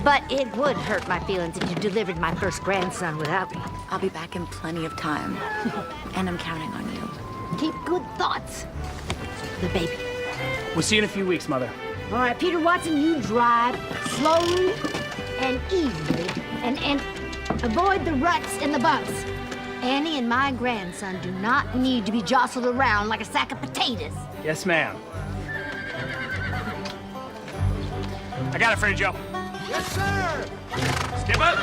But it would hurt my feelings if you delivered my first grandson without me. I'll be back in plenty of time. And I'm counting on you. Keep good thoughts for the baby. We'll see you in a few weeks, Mother. All right, Peter Watson, you drive slowly and easily and avoid the ruts and the bumps. Annie and my grandson do not need to be jostled around like a sack of potatoes. Yes, ma'am. I got it for you, Joe. Yes, sir! Skip up!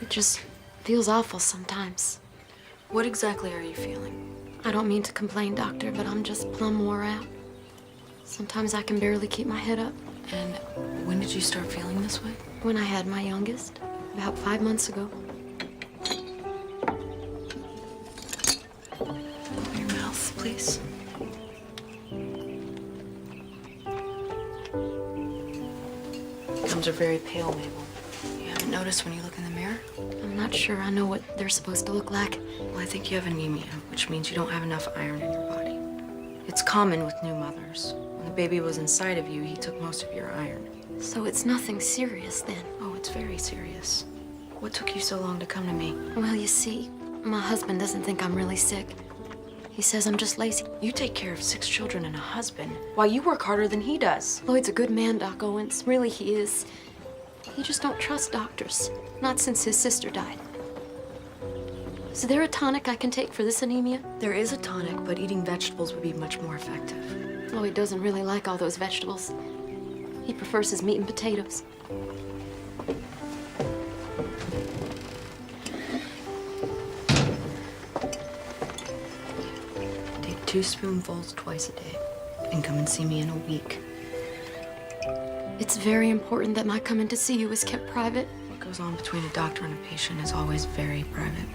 It just feels awful sometimes. What exactly are you feeling? I don't mean to complain, Doctor, but I'm just plumb wore out. Sometimes I can barely keep my head up. And when did you start feeling this way? When I had my youngest, about 5 months ago. Open your mouth, please. Gums are very pale, Mabel. You haven't noticed when you look in the mirror? I'm not sure I know what they're supposed to look like. Well, I think you have anemia, which means you don't have enough iron in your body. It's common with new mothers. When the baby was inside of you, he took most of your iron. So it's nothing serious then? Oh, it's very serious. What took you so long to come to me? Well, you see, my husband doesn't think I'm really sick. He says I'm just lazy. You take care of 6 children and a husband, while you work harder than he does. Lloyd's a good man, Doc Owens. Really, he is. He just don't trust doctors. Not since his sister died. Is there a tonic I can take for this anemia? There is a tonic, but eating vegetables would be much more effective. Lloyd doesn't really like all those vegetables. He prefers his meat and potatoes. Take 2 spoonfuls twice a day, and come and see me in a week. It's very important that my coming to see you is kept private. What goes on between a doctor and a patient is always very private.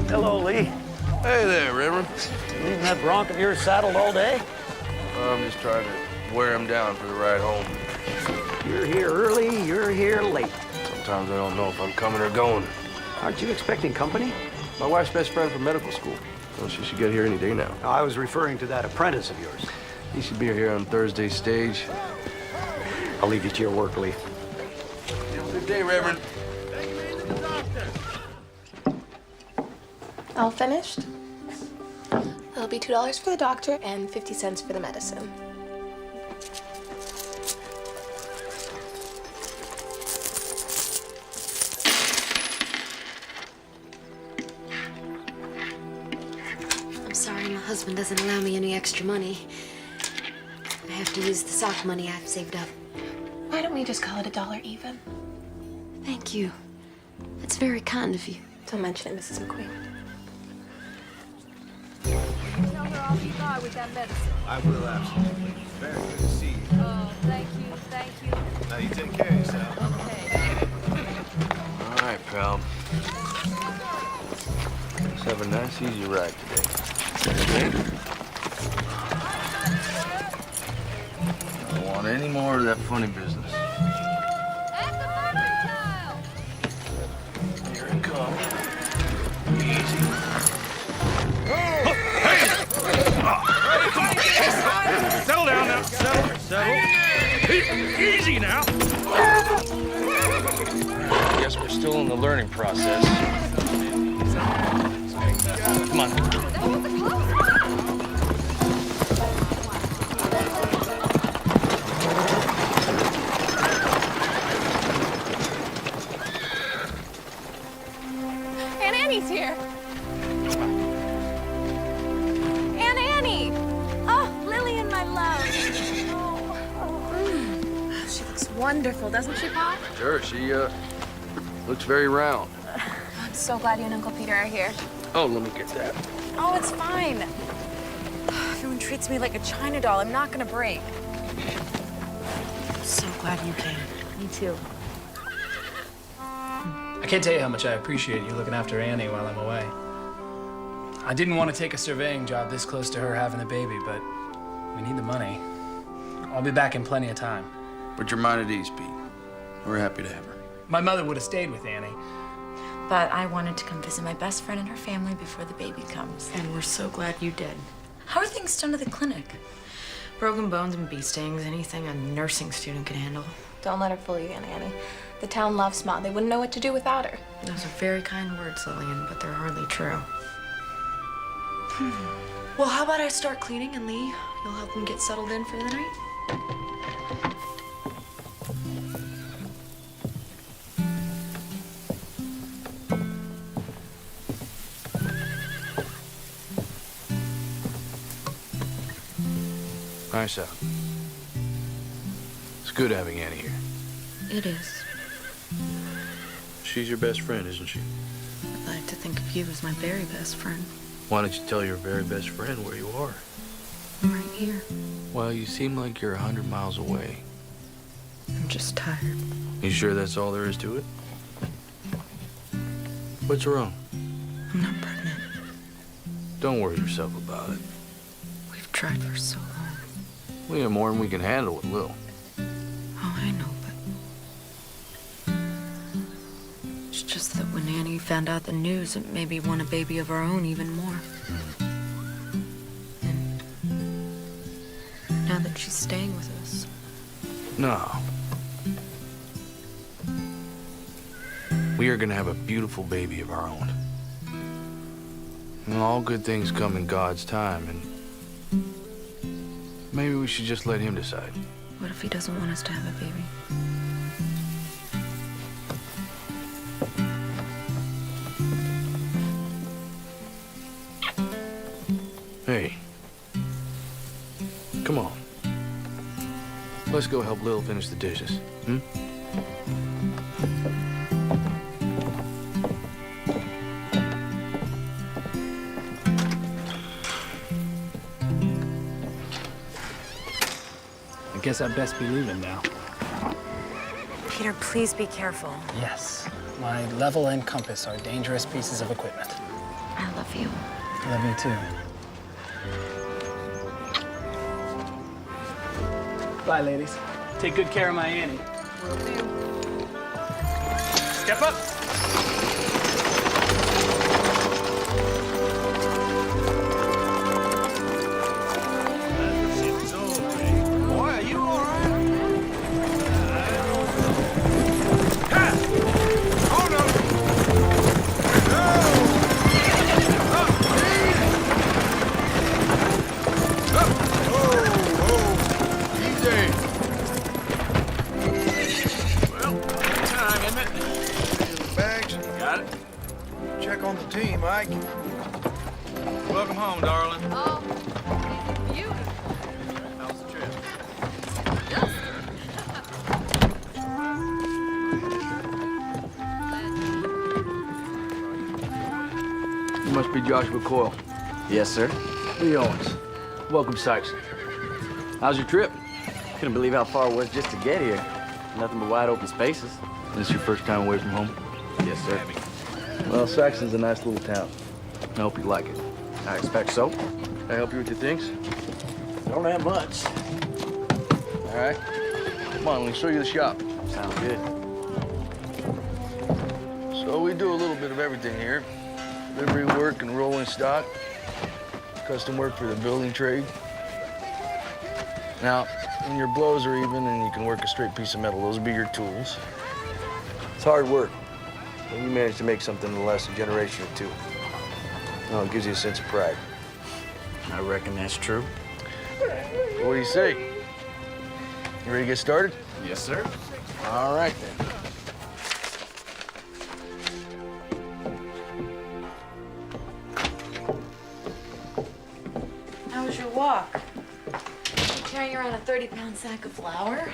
Hello, Lee. Hey there, Reverend. Leaving that bronc of yours saddled all day? I'm just trying to wear him down for the ride home. You're here early, you're here late. Sometimes I don't know if I'm coming or going. Aren't you expecting company? My wife's best friend from medical school. Well, she should get here any day now. No, I was referring to that apprentice of yours. He should be here on Thursday's stage. I'll leave you to your work, Lee. Good day, Reverend. All finished? It'll be $2 for the doctor and 50 cents for the medicine. I'm sorry, my husband doesn't allow me any extra money. I have to use the sock money I've saved up. Why don't we just call it $1 even? Thank you. That's very kind of you. Don't mention it, Mrs. McQueen. Tell her I'll be by with that medicine. I will, absolutely. Very good to see you. Oh, thank you, thank you. Now you take care of yourself. Okay. All right, pal. Let's have a nice, easy ride today. Okay? I don't want any more of that funny business. At the perfect Here it comes. Easy. Settle down now. Settle. Easy now. Guess we're still in the learning process. Come on. Aunt Annie's here. Aunt Annie! Oh, Lily wonderful, doesn't she, Pa? Sure, she, looks very round. I'm so glad you and Uncle Peter are here. Oh, let me get that. Oh, it's fine. Everyone treats me like a China doll. I'm not gonna break. I'm so glad you came. Me too. I can't tell you how much I appreciate you looking after Annie while I'm away. I didn't want to take a surveying job this close to her having a baby, but we need the money. I'll be back in plenty of time. Put your mind at ease, Pete. We're happy to have her. My mother would have stayed with Annie. But I wanted to come visit my best friend and her family before the baby comes. And we're so glad you did. How are things done at the clinic? Broken bones and bee stings, anything a nursing student can handle. Don't let her fool you, Annie. The town loves Ma. They wouldn't know what to do without her. Those are very kind words, Lillian, but they're hardly true. Well, how about I start cleaning and Lee, you'll help them get settled in for the night? Nice out. It's good having Annie here. It is. She's your best friend, isn't she? I'd like to think of you as my very best friend. Why don't you tell your very best friend where you are? I'm right here. Well, you seem like you're 100 miles away. I'm just tired. You sure that's all there is to it? What's wrong? I'm not pregnant. Don't worry yourself about it. We've tried for so long. We have more than we can handle with Lil. Oh, I know, but it's just that when Annie found out the news, it made me want a baby of our own even more. And now that she's staying with us, No. We are gonna have a beautiful baby of our own. And all good things come in God's time, and maybe we should just let him decide. what if he doesn't want us to have a baby? Hey. Come on. Let's go help Lil finish the dishes, hmm? I guess I'd best be leaving now. Peter, please be careful. Yes. My level and compass are dangerous pieces of equipment. I love you. Love you too. Bye, ladies. Take good care of my Annie. Step up. Boy, are you all right? Oh, no. Easy. Well, time, isn't it? Here's the bags. Got it. Check on the team, Ike. Welcome home, darling. Oh, beautiful. How's the trip? You must be Joshua Coyle. Yes, sir. Lee Owens. Welcome, Saxon. How's your trip? Couldn't believe how far it was just to get here. Nothing but wide open spaces. This your first time away from home? Yes, sir. Well, Saxon's a nice little town. I hope you like it. I expect so. Can I help you with your things? Don't have much. All right. Come on, let me show you the shop. Sounds good. So we do a little bit of everything here. Livery work and rolling stock. Custom work for the building trade. Now, when your blows are even and you can work a straight piece of metal, those will be your tools. It's hard work. When you manage to make something that lasts a generation or two. No, it gives you a sense of pride. I reckon that's true. What do you say? You ready to get started? Yes, sir. All right, then. How was your walk? You carrying around a 30-pound sack of flour?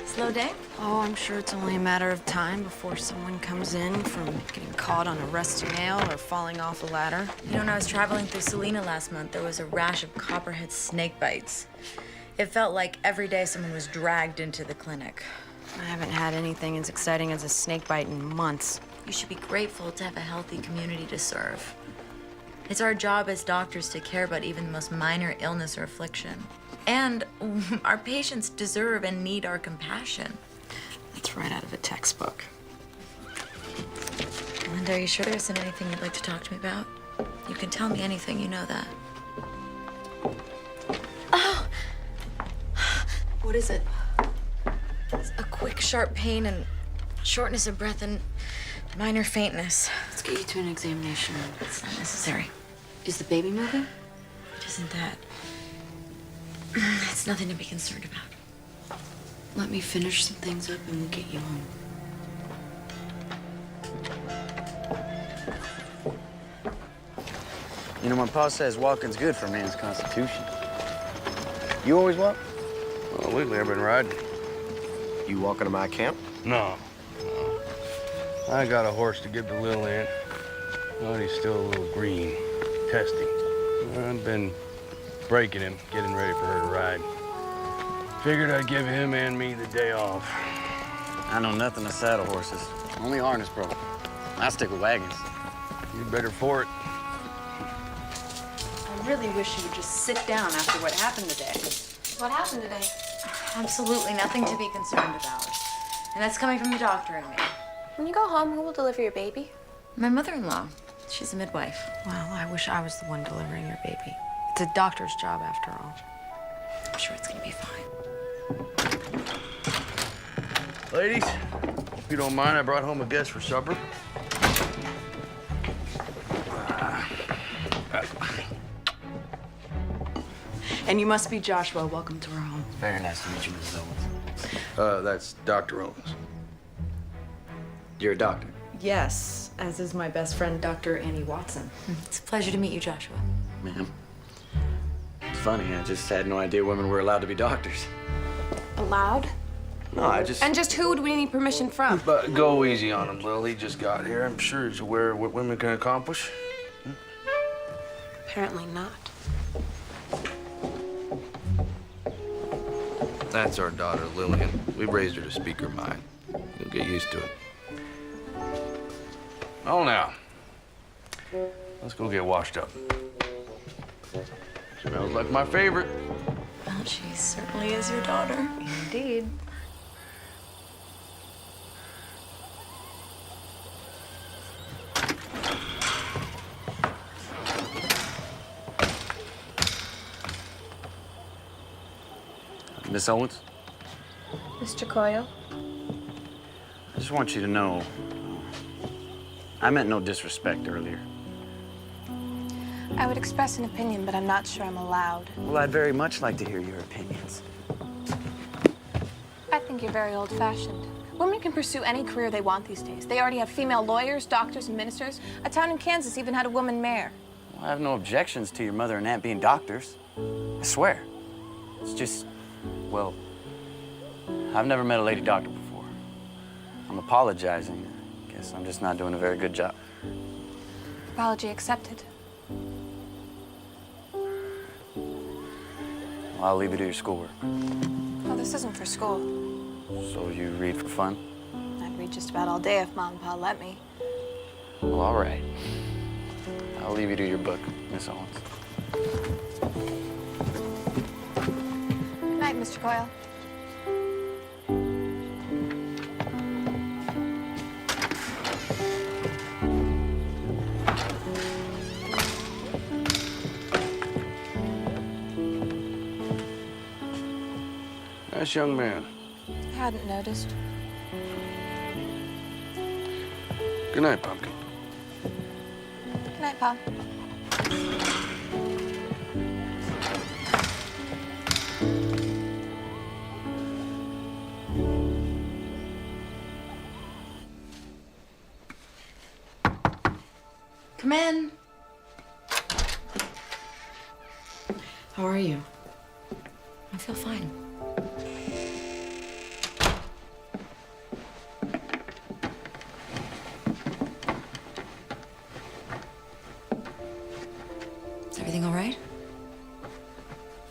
Slow day? Oh, I'm sure it's only a matter of time before someone comes in from getting caught on a rusty nail or falling off a ladder. You know, when I was traveling through Salina last month, there was a rash of copperhead snake bites. It felt like every day someone was dragged into the clinic. I haven't had anything as exciting as a snake bite in months. You should be grateful to have a healthy community to serve. It's our job as doctors to care about even the most minor illness or affliction. And our patients deserve and need our compassion. That's right out of a textbook. Linda, are you sure there isn't anything you'd like to talk to me about? You can tell me anything, you know that. Oh! What is it? It's a quick, sharp pain and shortness of breath and minor faintness. Let's get you to an examination. It's not necessary. Is the baby moving? It isn't that. It's nothing to be concerned about. Let me finish some things up and we'll get you home. You know, my pa says walking's good for a man's constitution. You always walk? Well, lately I've been riding. You walking to my camp? No. I got a horse to give to Lil Aunt, but he's still a little green, testy. I've been breaking him, getting ready for her to ride. Figured I'd give him and me the day off. I know nothing of saddle horses. Only harness broke. I stick with wagons. You better for it. I really wish you would just sit down after what happened today. What happened today? Absolutely nothing to be concerned about. And that's coming from the doctor and me. When you go home, who will deliver your baby? My mother-in-law. She's a midwife. Well, I wish I was the one delivering your baby. It's a doctor's job after all. I'm sure it's gonna be fine. Ladies, if you don't mind, I brought home a guest for supper. And you must be Joshua. Welcome to our home. Very nice to meet you, Mrs. Owens. That's Dr. Owens. You're a doctor? Yes, as is my best friend, Dr. Annie Watson. It's a pleasure to meet you, Joshua. Ma'am. It's funny, I just had no idea women were allowed to be doctors. Allowed? No, I just... And just who would we need permission from? But go easy on him, Lil. He just got here. I'm sure he's aware of what women can accomplish. Apparently not. That's our daughter, Lillian. We raised her to speak her mind. You'll get used to it. Oh, now. Let's go get washed up. Smells like my favorite. Well, she certainly is your daughter. Indeed. Miss Owens, Mr. Coyle? I just want you to know, I meant no disrespect earlier. I would express an opinion, but I'm not sure I'm allowed. Well, I'd very much like to hear your opinions. I think you're very old-fashioned. Women can pursue any career they want these days. They already have female lawyers, doctors, and ministers. A town in Kansas even had a woman mayor. Well, I have no objections to your mother and aunt being doctors. I swear. It's just, well, I've never met a lady doctor before. I'm apologizing. I guess I'm just not doing a very good job. Apology accepted. Well, I'll leave you to your schoolwork. Oh, this isn't for school. So you read for fun? I'd read just about all day if Mom and Pa let me. Well, all right. I'll leave you to your book, Miss Owens. Good night, Mr. Coyle. Nice young man. I hadn't noticed. Good night, Pumpkin. Good night, Pa. Come in. How are you? I feel fine.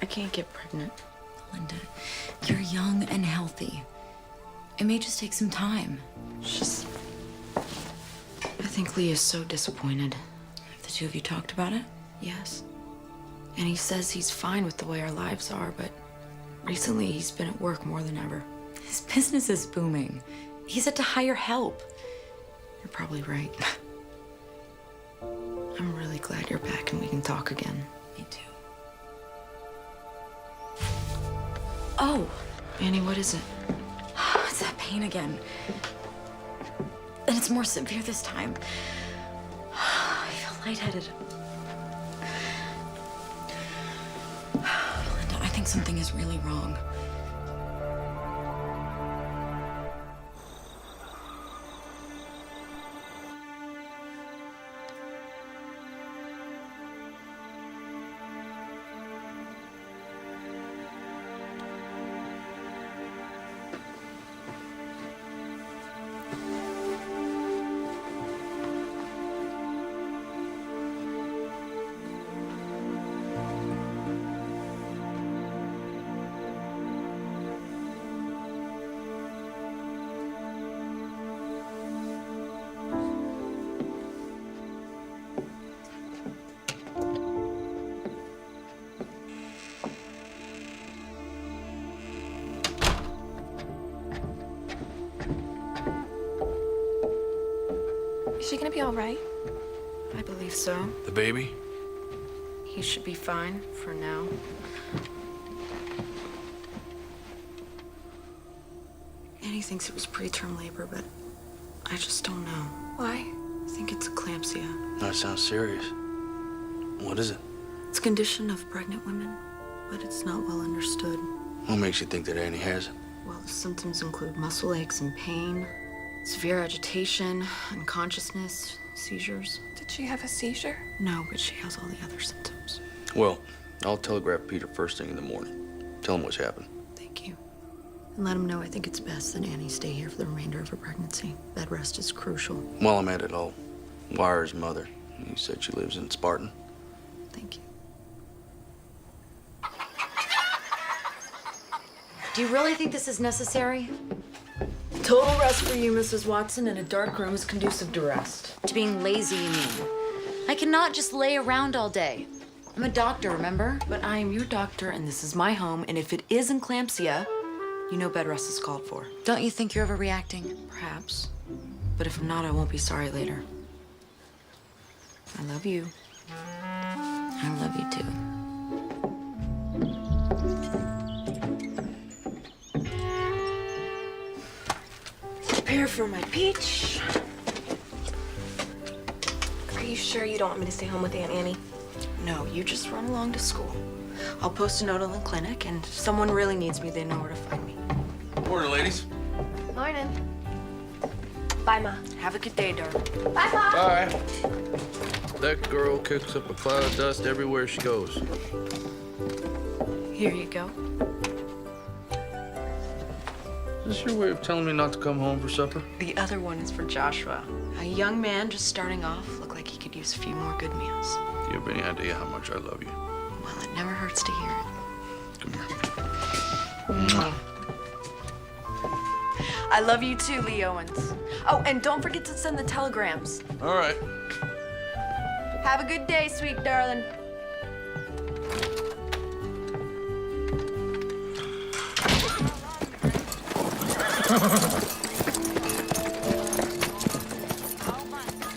I can't get pregnant. Linda, you're young and healthy. It may just take some time. It's just... I think Lee is so disappointed. Have the two of you talked about it? Yes. And he says he's fine with the way our lives are, but recently he's been at work more than ever. His business is booming. He's had to hire help. You're probably right. I'm really glad you're back and we can talk again. Me too. Oh! Annie, what is it? It's that pain again. And it's more severe this time. I feel lightheaded. Linda, I think something is really wrong. Is she gonna be all right? I believe so. The baby? He should be fine for now. Annie thinks it was preterm labor, but I just don't know. Why? I think it's eclampsia. That sounds serious. What is it? It's a condition of pregnant women, but it's not well understood. What makes you think that Annie has it? Well, the symptoms include muscle aches and pain, severe agitation, unconsciousness, seizures. Did she have a seizure? No, but she has all the other symptoms. Well, I'll telegraph Peter first thing in the morning. Tell him what's happened. Thank you. And let him know I think it's best that Annie stay here for the remainder of her pregnancy. Bed rest is crucial. While I'm at it, I'll wire his mother. You said she lives in Spartan. Thank you. Do you really think this is necessary? Total rest for you, Mrs. Watson, and a dark room is conducive to rest. To being lazy, you mean? I cannot just lay around all day. I'm a doctor, remember? But I am your doctor, and this is my home, and if it is eclampsia, you know bed rest is called for. Don't you think you're overreacting? Perhaps. But if I'm not, I won't be sorry later. I love you. I love you too. Prepare for my peach. Are you sure you don't want me to stay home with Aunt Annie? No, you just run along to school. I'll post a note on the clinic, and if someone really needs me, they know where to find me. Morning, ladies. Morning. Bye, Ma. Have a good day, darling. Bye, Ma. Bye. That girl kicks up a cloud of dust everywhere she goes. Here you go. Is this your way of telling me not to come home for supper? The other one is for Joshua. A young man just starting off, looked like he could use a few more good meals. Do you have any idea how much I love you? Well, it never hurts to hear it. Come here. I love you too, Lee Owens. Oh, and don't forget to send the telegrams. All right. Have a good day, sweet darling.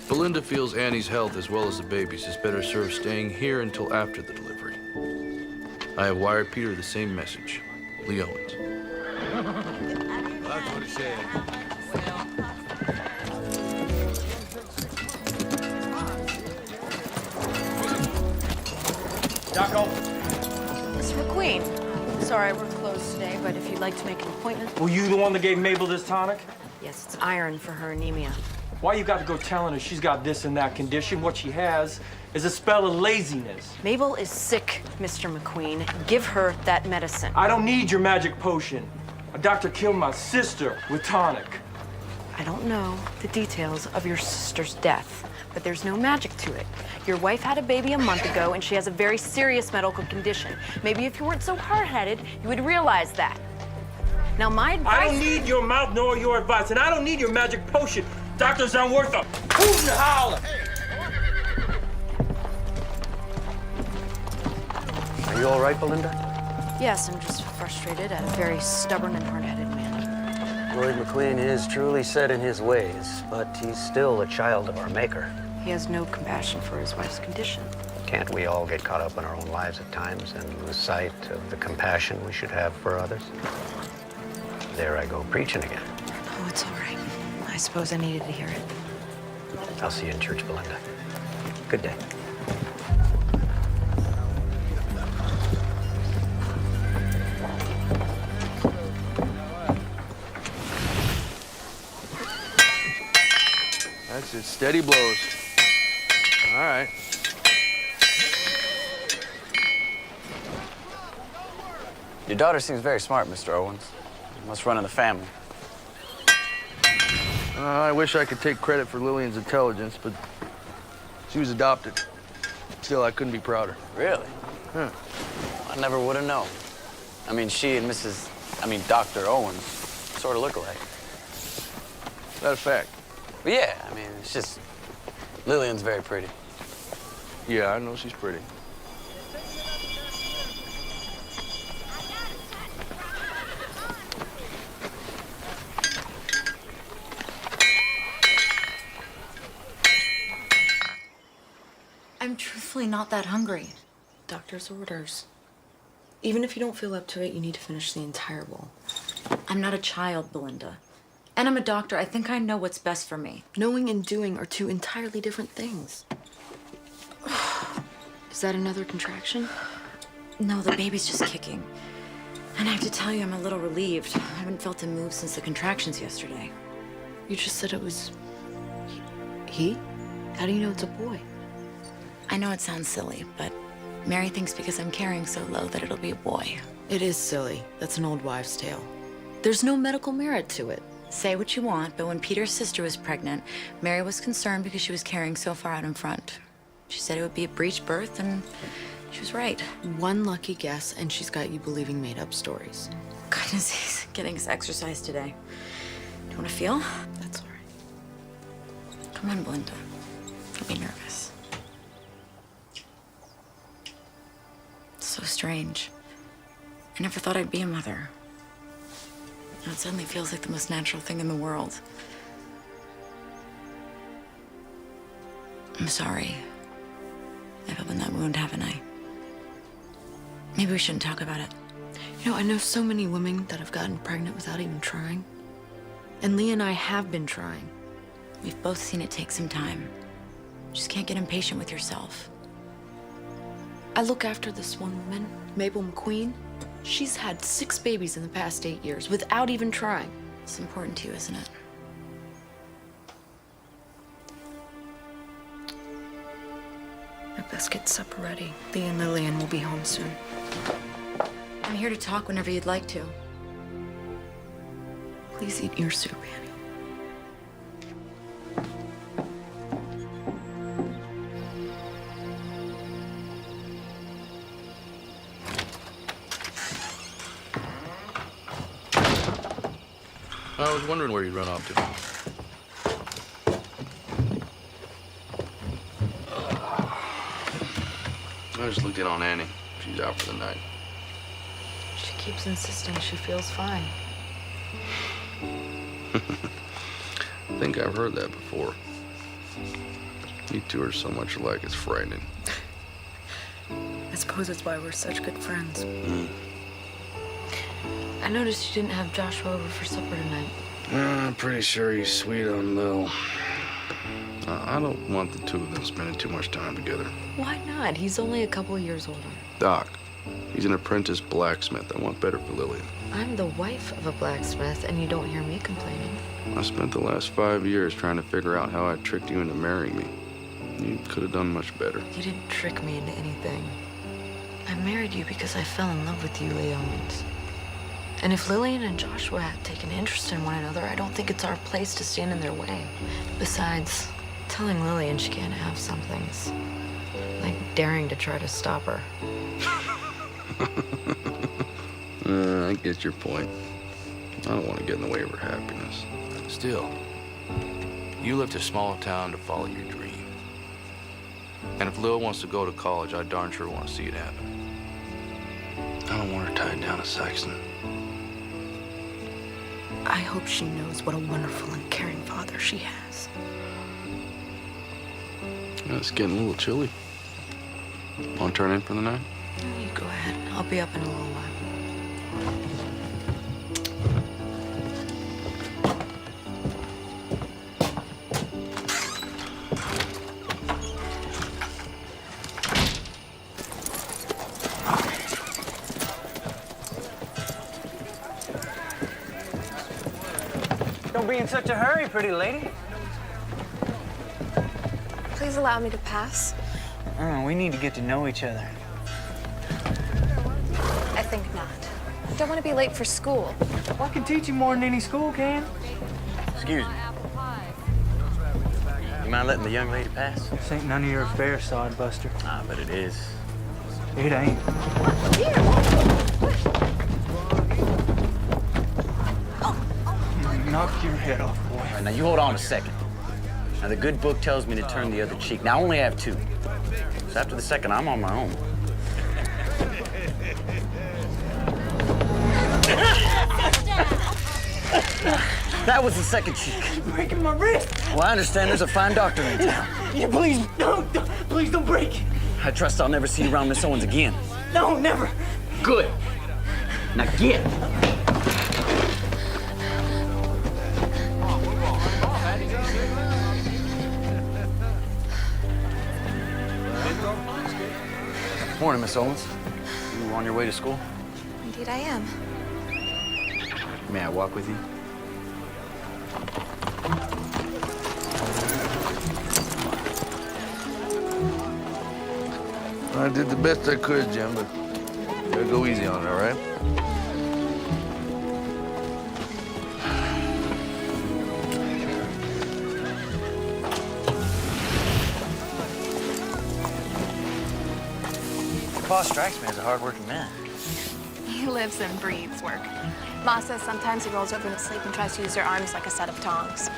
Belinda feels Annie's health as well as the baby's is better served staying here until after the delivery. I have wired Peter the same message. Lee Owens. That's what he said. Jocko? Mr. McQueen. Sorry, we're closed today, but if you'd like to make an appointment. Were you the one that gave Mabel this tonic? Yes, it's iron for her anemia. Why you got to go telling her she's got this and that condition? What she has is a spell of laziness. Mabel is sick, Mr. McQueen. Give her that medicine. I don't need your magic potion. A doctor killed my sister with tonic. I don't know the details of your sister's death, but there's no magic to it. Your wife had a baby a month ago, and she has a very serious medical condition. Maybe if you weren't so hard-headed, you would realize that. Now, my advice... I don't need your mouth nor your advice, and I don't need your magic potion. Doctors aren't worth a hoot and holler. Are you all right, Belinda? Yes, I'm just frustrated at a very stubborn and hard-headed man. Lloyd McQueen is truly set in his ways, but he's still a child of our maker. He has no compassion for his wife's condition. Can't we all get caught up in our own lives at times and lose sight of the compassion we should have for others? There I go preaching again. Oh, it's all right. I suppose I needed to hear it. I'll see you in church, Belinda. Good day. That's it. Steady blows. All right. Your daughter seems very smart, Mr. Owens. Must run in the family. I wish I could take credit for Lillian's intelligence, but she was adopted. Still, I couldn't be prouder. Really? Huh. I never would have known. I mean, she and Dr. Owens sort of look alike. That's a fact. But yeah, I mean, it's just, Lillian's very pretty. Yeah, I know she's pretty. I'm truthfully not that hungry. Doctor's orders. Even if you don't feel up to it, you need to finish the entire bowl. I'm not a child, Belinda. And I'm a doctor. I think I know what's best for me. Knowing and doing are two entirely different things. Is that another contraction? No, the baby's just kicking. And I have to tell you, I'm a little relieved. I haven't felt him move since the contractions yesterday. You just said it was... he? How do you know it's a boy? I know it sounds silly, but Mary thinks because I'm carrying so low that it'll be a boy. It is silly. That's an old wives' tale. There's no medical merit to it. Say what you want, but when Peter's sister was pregnant, Mary was concerned because she was carrying so far out in front. She said it would be a breech birth, and she was right. One lucky guess, and she's got you believing made-up stories. Goodness, he's getting his exercise today. Do you want to feel? That's all right. Come on, Belinda. Don't be nervous. It's so strange. I never thought I'd be a mother. Now it suddenly feels like the most natural thing in the world. I'm sorry. I've opened that wound, haven't I? Maybe we shouldn't talk about it. You know, I know so many women that have gotten pregnant without even trying. And Lee and I have been trying. We've both seen it take some time. Just can't get impatient with yourself. I look after this one woman, Mabel McQueen. She's had 6 babies in the past 8 years without even trying. It's important to you, isn't it? I best get supper ready. Lee and Lillian will be home soon. I'm here to talk whenever you'd like to. Please eat your soup, Annie. I was wondering where you'd run off to. I just looked in on Annie. She's out for the night. She keeps insisting she feels fine. I think I've heard that before. You two are so much alike, it's frightening. I suppose it's why we're such good friends. Mm. I noticed you didn't have Joshua over for supper tonight. I'm pretty sure he's sweet on Lil. I don't want the two of them spending too much time together. Why not? He's only a couple years older. Doc, he's an apprentice blacksmith. I want better for Lillian. I'm the wife of a blacksmith, and you don't hear me complaining. I spent the last 5 years trying to figure out how I tricked you into marrying me. You could have done much better. You didn't trick me into anything. I married you because I fell in love with you, Lee Owens. And if Lillian and Joshua have taken interest in one another, I don't think it's our place to stand in their way. Besides, Telling Lillian she can't have some things. Like daring to try to stop her. I get your point. I don't want to get in the way of her happiness. Still, you left a small town to follow your dream. And if Lil wants to go to college, I darn sure want to see it happen. I don't want her tied down to Saxon. I hope she knows what a wonderful and caring father she has. It's getting a little chilly. Want to turn in for the night? You go ahead. I'll be up in a little while. Don't be in such a hurry, pretty lady. Please allow me to pass. Oh, we need to get to know each other. I think not. I don't want to be late for school. Well, I can teach you more than any school can. Excuse me. You mind letting the young lady pass? This ain't none of your affair, sodbuster. Ah, but it is. It ain't. Knock your head off, boy. All right, now you hold on a second. Now the good book tells me to turn the other cheek. Now I only have two. So after the second, I'm on my own. That was the second cheek. You're breaking my wrist. Well, I understand there's a fine doctor in town. Yeah, please don't break it. I trust I'll never see you around Miss Owens again. No, never. Good. Now get. Morning, Miss Owens. You on your way to school? Indeed, I am. May I walk with you? I did the best I could, Jim, but you gotta go easy on it, all right? Pa strikes me as a hard-working man. He lives and breathes work. Ma says sometimes he rolls over in his sleep and tries to use your arms like a set of tongs.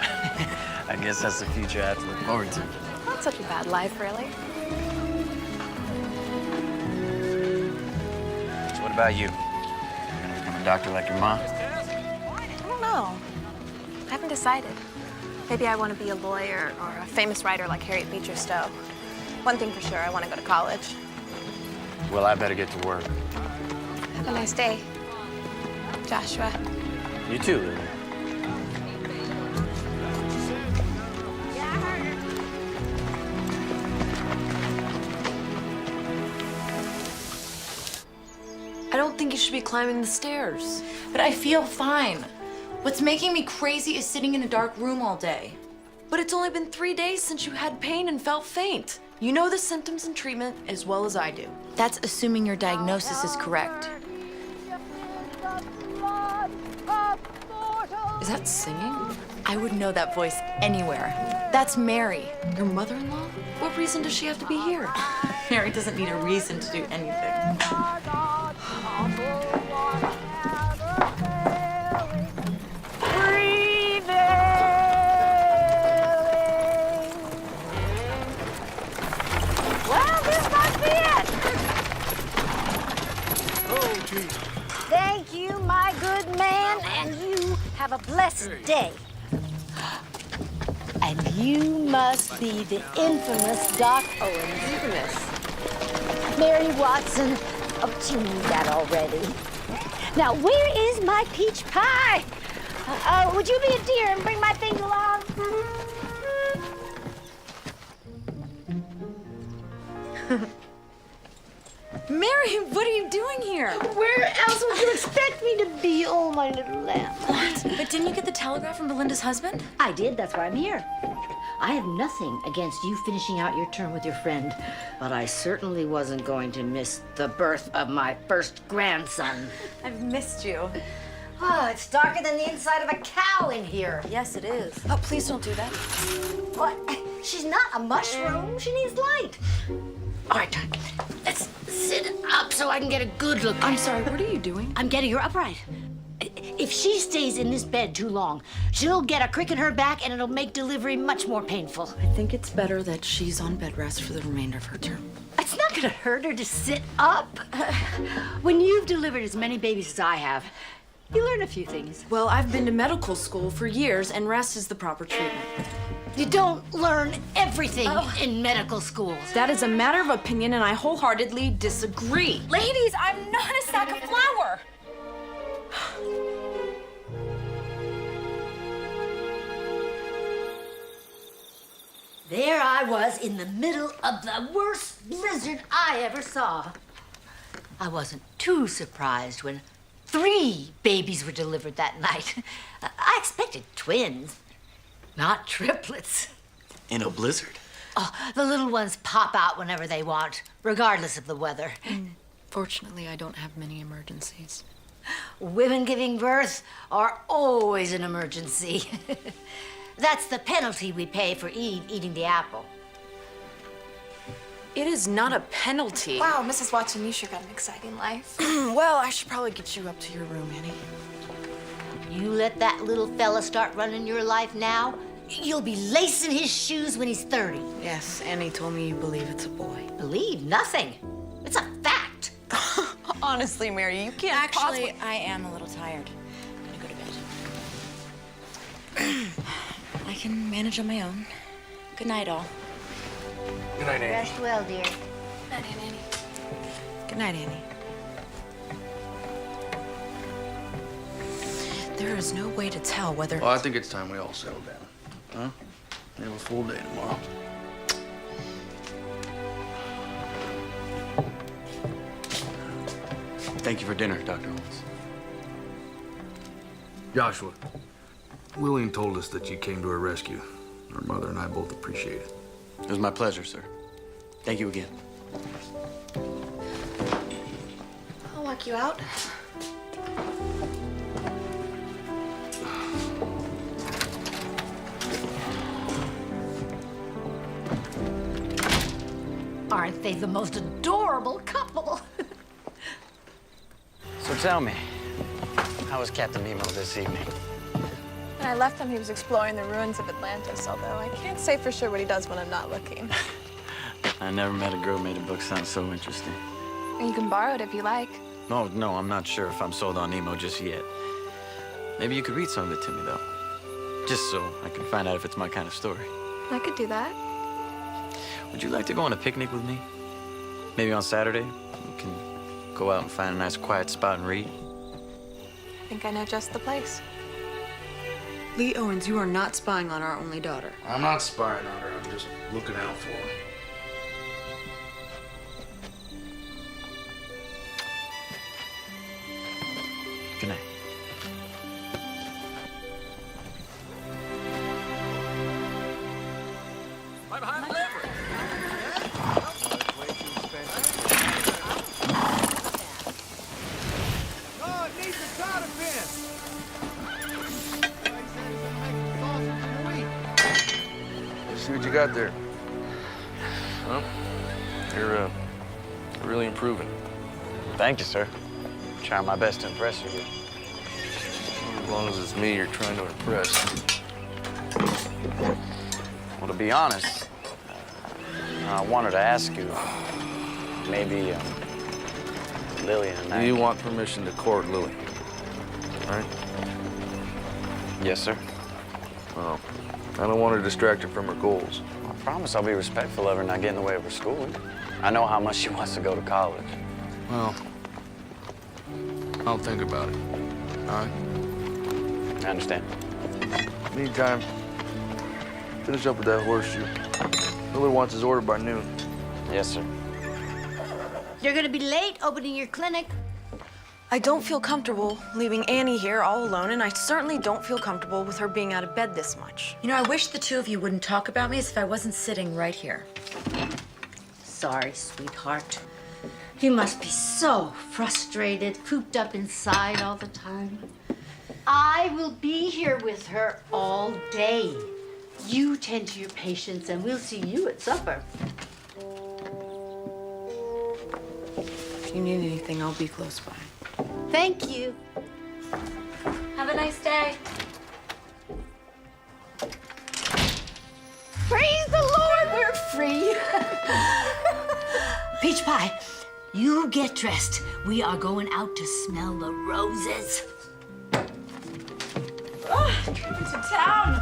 I guess that's the future I have to look forward to. Not such a bad life, really. So what about you? Gonna become a doctor like your mom? I don't know. I haven't decided. Maybe I want to be a lawyer or a famous writer like Harriet Beecher Stowe. One thing for sure, I want to go to college. Well, I better get to work. Have a nice day, Joshua. You too, Lily. I don't think you should be climbing the stairs. But I feel fine. What's making me crazy is sitting in a dark room all day. But it's only been 3 days since you had pain and felt faint. You know the symptoms and treatment as well as I do. That's assuming your diagnosis is correct. Is that singing? I would know that voice anywhere. That's Mary. Your mother-in-law? What reason does she have to be here? Mary doesn't need a reason to do anything. Well, this must be it. Thank you, my good man, and you have a blessed day. And you must be the infamous Doc Owens. Infamous? Mary Watson. Oh, you knew that already. Now, where is my peach pie? Would you be a dear and bring my things along? Mary, what are you doing here? Where else would you expect me to be? Oh, my little lamb. What? But didn't you get the telegram from Belinda's husband? I did. That's why I'm here. I have nothing against you finishing out your term with your friend, but I certainly wasn't going to miss the birth of my first grandson. I've missed you. Oh, it's darker than the inside of a cow in here. Yes, it is. Oh, please don't do that. What? She's not a mushroom. She needs light. All right, let's sit up so I can get a good look at her. I'm sorry, what are you doing? I'm getting her upright. If she stays in this bed too long, she'll get a crick in her back and it'll make delivery much more painful. I think it's better that she's on bed rest for the remainder of her term. It's not gonna hurt her to sit up. When you've delivered as many babies as I have, you learn a few things. Well, I've been to medical school for years, and rest is the proper treatment. You don't learn everything in medical school. That is a matter of opinion, and I wholeheartedly disagree. Ladies, I'm not a sack of flour. There I was in the middle of the worst blizzard I ever saw. I wasn't too surprised when 3 babies were delivered that night. I expected twins, not triplets. In a blizzard? Oh, the little ones pop out whenever they want, regardless of the weather. Fortunately, I don't have many emergencies. Women giving birth are always an emergency. That's the penalty we pay for Eve eating the apple. It is not a penalty. Wow, Mrs. Watson, you sure got an exciting life. Well, I should probably get you up to your room, Annie. You let that little fella start running your life now, you'll be lacing his shoes when he's 30. Yes, Annie told me you believe it's a boy. Believe nothing. It's a fact. Honestly, Mary, you can't Actually, I am a little tired. I'm gonna go to bed. I can manage on my own. Good night, all. Good night, Annie. Rest well, dear. Good night, Annie. There is no way to tell whether... Well, I think it's time we all settle down. Huh? We have a full day tomorrow. Thank you for dinner, Dr. Holmes. Joshua, Lillian told us that you came to her rescue. Our mother and I both appreciate it. It was my pleasure, sir. Thank you again. I'll walk you out. Aren't they the most adorable couple? So tell me, how was Captain Nemo this evening? When I left him, he was exploring the ruins of Atlantis, although I can't say for sure what he does when I'm not looking. I never met a girl who made a book sound so interesting. You can borrow it if you like. No, I'm not sure if I'm sold on Nemo just yet. Maybe you could read some of it to me, though. Just so I can find out if it's my kind of story. I could do that. Would you like to go on a picnic with me? Maybe on Saturday? We can go out and find a nice quiet spot and read. I think I know just the place. Lee Owens, you are not spying on our only daughter. I'm not spying on her. I'm just looking out for her. Good night. Right behind the lever. Oh, it needs a cotter pin. See what you got there. Well, you're really improving. Thank you, sir. I'm trying my best to impress you. As long as it's me you're trying to impress. Well, to be honest, I wanted to ask you, maybe Lillian and I... Do you want permission to court Lily? Right? Yes, sir. Well, I don't want to distract her from her goals. I promise I'll be respectful of her, not get in the way of her schooling. I know how much she wants to go to college. Well, I'll think about it. All right? I understand. Meantime, finish up with that horseshoe. Miller wants his order by noon. Yes, sir. You're gonna be late opening your clinic. I don't feel comfortable leaving Annie here all alone, and I certainly don't feel comfortable with her being out of bed this much. You know, I wish the two of you wouldn't talk about me as if I wasn't sitting right here. Sorry, sweetheart. You must be so frustrated, cooped up inside all the time. I will be here with her all day. You tend to your patients, and we'll see you at supper. If you need anything, I'll be close by. Thank you. Have a nice day. Praise the Lord, we're free. Peach Pie, you get dressed. We are going out to smell the roses. Trip into town.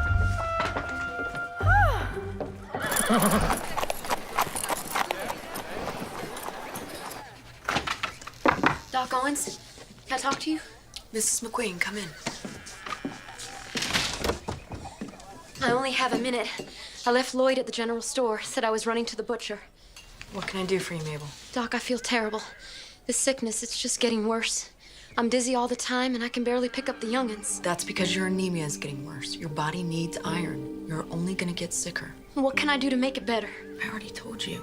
Doc Owens, can I talk to you? Mrs. McQueen, come in. I only have a minute. I left Lloyd at the general store, said I was running to the butcher. What can I do for you, Mabel? Doc, I feel terrible. This sickness, it's just getting worse. I'm dizzy all the time, and I can barely pick up the young'uns. That's because your anemia is getting worse. Your body needs iron. You're only gonna get sicker. What can I do to make it better? I already told you.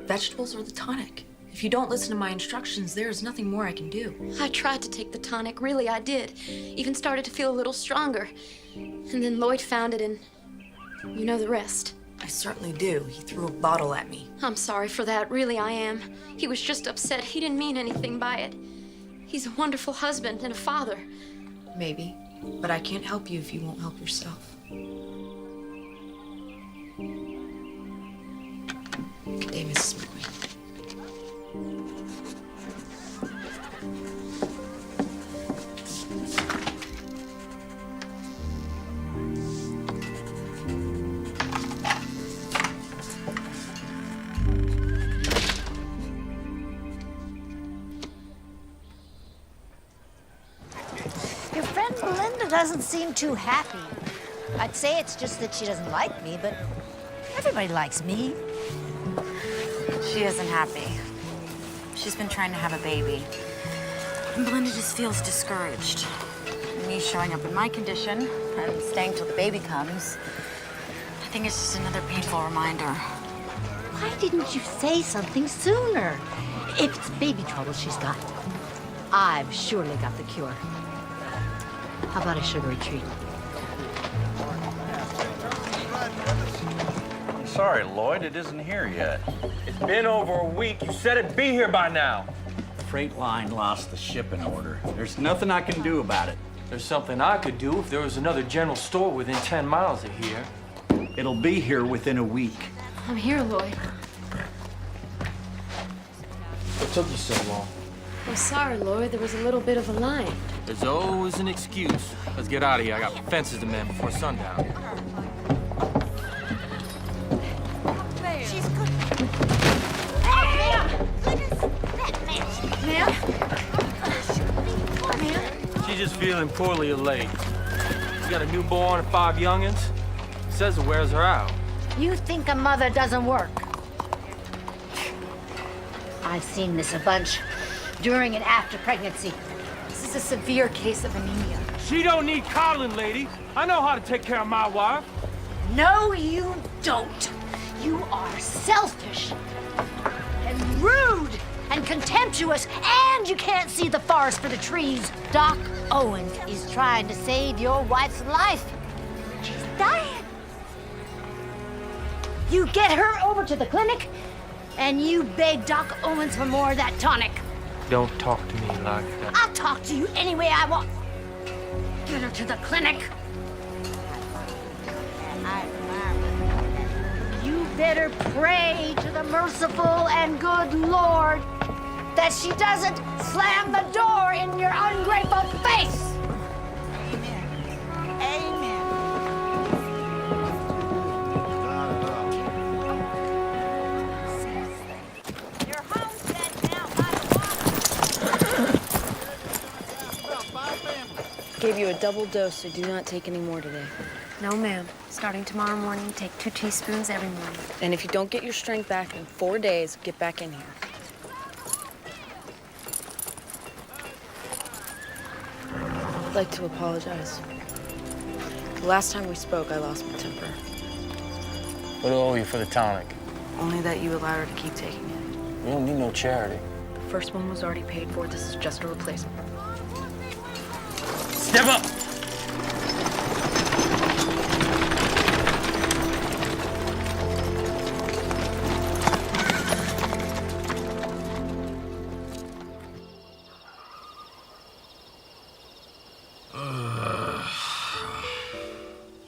Vegetables are the tonic. If you don't listen to my instructions, there's nothing more I can do. I tried to take the tonic, really I did. Even started to feel a little stronger. And then Lloyd found it, and you know the rest. I certainly do. He threw a bottle at me. I'm sorry for that, really I am. He was just upset. He didn't mean anything by it. He's a wonderful husband and a father. Maybe, but I can't help you if you won't help yourself. Good day, Mrs. McQueen. Your friend Belinda doesn't seem too happy. I'd say it's just that she doesn't like me, but everybody likes me. She isn't happy. She's been trying to have a baby. And Belinda just feels discouraged. Me showing up in my condition and staying till the baby comes, I think it's just another painful reminder. Why didn't you say something sooner? If it's baby trouble she's got, I've surely got the cure. How about a sugary treat? I'm sorry, Lloyd, it isn't here yet. It's been over a week. You said it'd be here by now. Freight line lost the shipping order. There's nothing I can do about it. There's something I could do if there was another general store within 10 miles of here. It'll be here within a week. I'm here, Lloyd. What took you so long? I'm sorry, Lloyd. There was a little bit of a line. There's always an excuse. Let's get out of here. I got fences to mend before sundown. She's good. Hey, ma'am! Goodness, ma'am. Ma'am? She's just feeling poorly elated. She's got a newborn and 5 youngins. Says it wears her out. You think a mother doesn't work? I've seen this a bunch during and after pregnancy. This is a severe case of anemia. She don't need coddling, lady. I know how to take care of my wife. No, you don't. You are selfish and rude and contemptuous, and you can't see the forest for the trees. Doc Owens is trying to save your wife's life. She's dying. You get her over to the clinic, and you beg Doc Owens for more of that tonic. Don't talk to me like that. I'll talk to you any way I want. Get her to the clinic. You better pray to the merciful and good Lord that she doesn't slam the door in your ungrateful face. Amen. Amen. You're homestead now by the water. Gave you a double dose, so do not take any more today. No, ma'am. Starting tomorrow morning, take 2 teaspoons every morning. And if you don't get your strength back in 4 days, get back in here. I'd like to apologize. The last time we spoke, I lost my temper. What do I owe you for the tonic? Only that you allowed her to keep taking it. You don't need no charity. The first one was already paid for. This is just a replacement. Step up!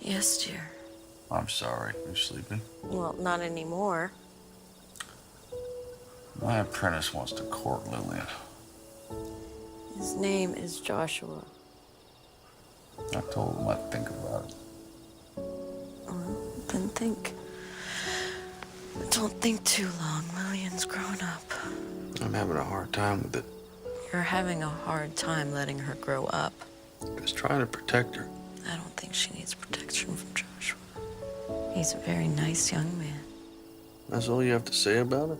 Yes, dear. I'm sorry. You sleeping? Well, not anymore. My apprentice wants to court Lillian. His name is Joshua. I told him I'd think about it. Then think. Don't think too long. Lillian's grown up. I'm having a hard time with it. You're having a hard time letting her grow up. Just trying to protect her. I don't think she needs protection from Joshua. He's a very nice young man. That's all you have to say about it?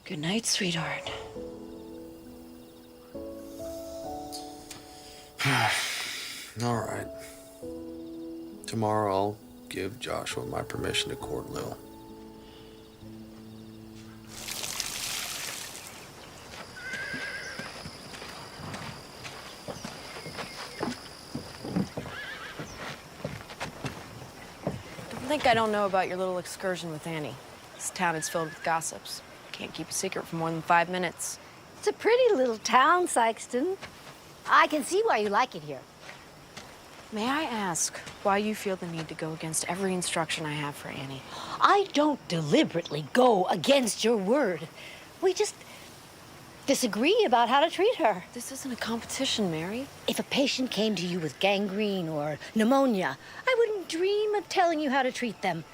Good night, sweetheart. All right. Tomorrow I'll give Joshua my permission to court Lil. Don't think I don't know about your little excursion with Annie. This town is filled with gossips. Can't keep a secret for more than 5 minutes. It's a pretty little town, Sykeston. I can see why you like it here. May I ask why you feel the need to go against every instruction I have for Annie? I don't deliberately go against your word. We just disagree about how to treat her. This isn't a competition, Mary. If a patient came to you with gangrene or pneumonia, I wouldn't dream of telling you how to treat them.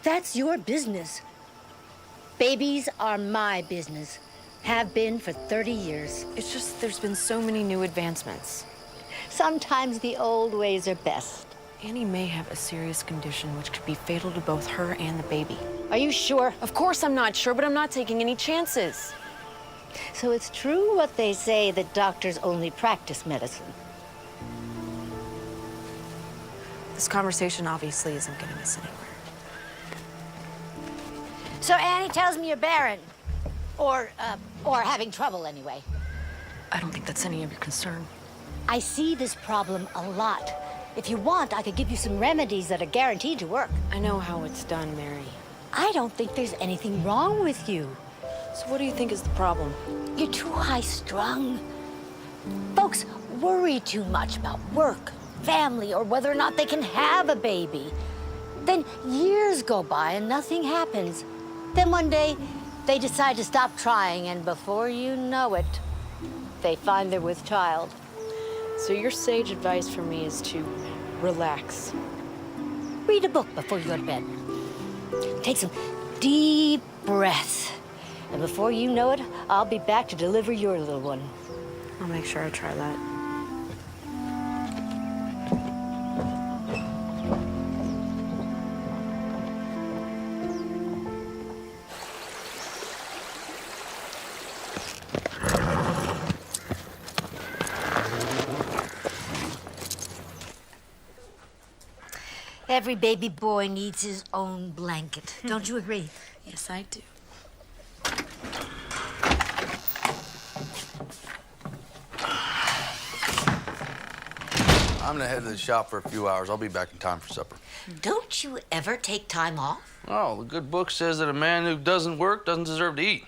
That's your business. Babies are my business. Have been for 30 years. It's just there's been so many new advancements. Sometimes the old ways are best. Annie may have a serious condition which could be fatal to both her and the baby. Are you sure? Of course I'm not sure, but I'm not taking any chances. So it's true what they say that doctors only practice medicine. This conversation obviously isn't getting us anywhere. So Annie tells me you're barren. Or having trouble anyway. I don't think that's any of your concern. I see this problem a lot. If you want, I could give you some remedies that are guaranteed to work. I know how it's done, Mary. I don't think there's anything wrong with you. So what do you think is the problem? You're too high-strung. Folks worry too much about work, family, or whether or not they can have a baby. Then years go by and nothing happens. Then one day, they decide to stop trying, and before you know it, they find they're with child. So your sage advice for me is to relax. Read a book before you go to bed. Take some deep breaths. And before you know it, I'll be back to deliver your little one. I'll make sure I try that. Every baby boy needs his own blanket. Don't you agree? Yes, I do. I'm gonna head to the shop for a few hours. I'll be back in time for supper. Don't you ever take time off? Oh, the good book says that a man who doesn't work doesn't deserve to eat.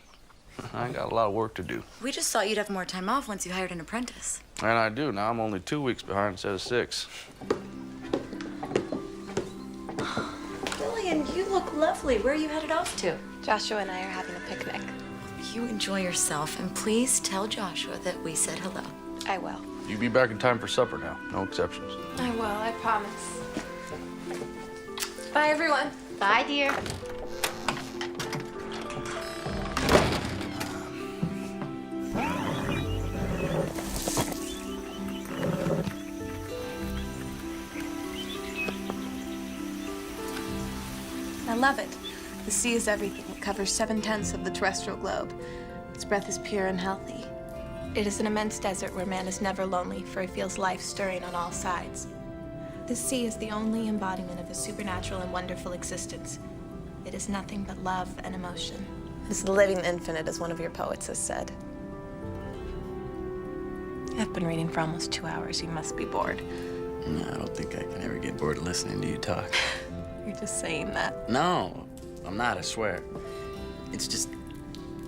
I got a lot of work to do. We just thought you'd have more time off once you hired an apprentice. And I do. Now I'm only 2 weeks behind instead of 6. Lillian, you look lovely. Where are you headed off to? Joshua and I are having a picnic. You enjoy yourself, and please tell Joshua that we said hello. I will. You be back in time for supper now. No exceptions. I will, I promise. Bye, everyone. Bye, dear. I love it. The sea is everything. It covers 7/10 of the terrestrial globe. Its breath is pure and healthy. It is an immense desert where man is never lonely, for he feels life stirring on all sides. The sea is the only embodiment of a supernatural and wonderful existence. It is nothing but love and emotion. It is the living infinite, as one of your poets has said. I've been reading for almost 2 hours. You must be bored. No, I don't think I can ever get bored listening to you talk. You're just saying that. No, I'm not, I swear. It's just,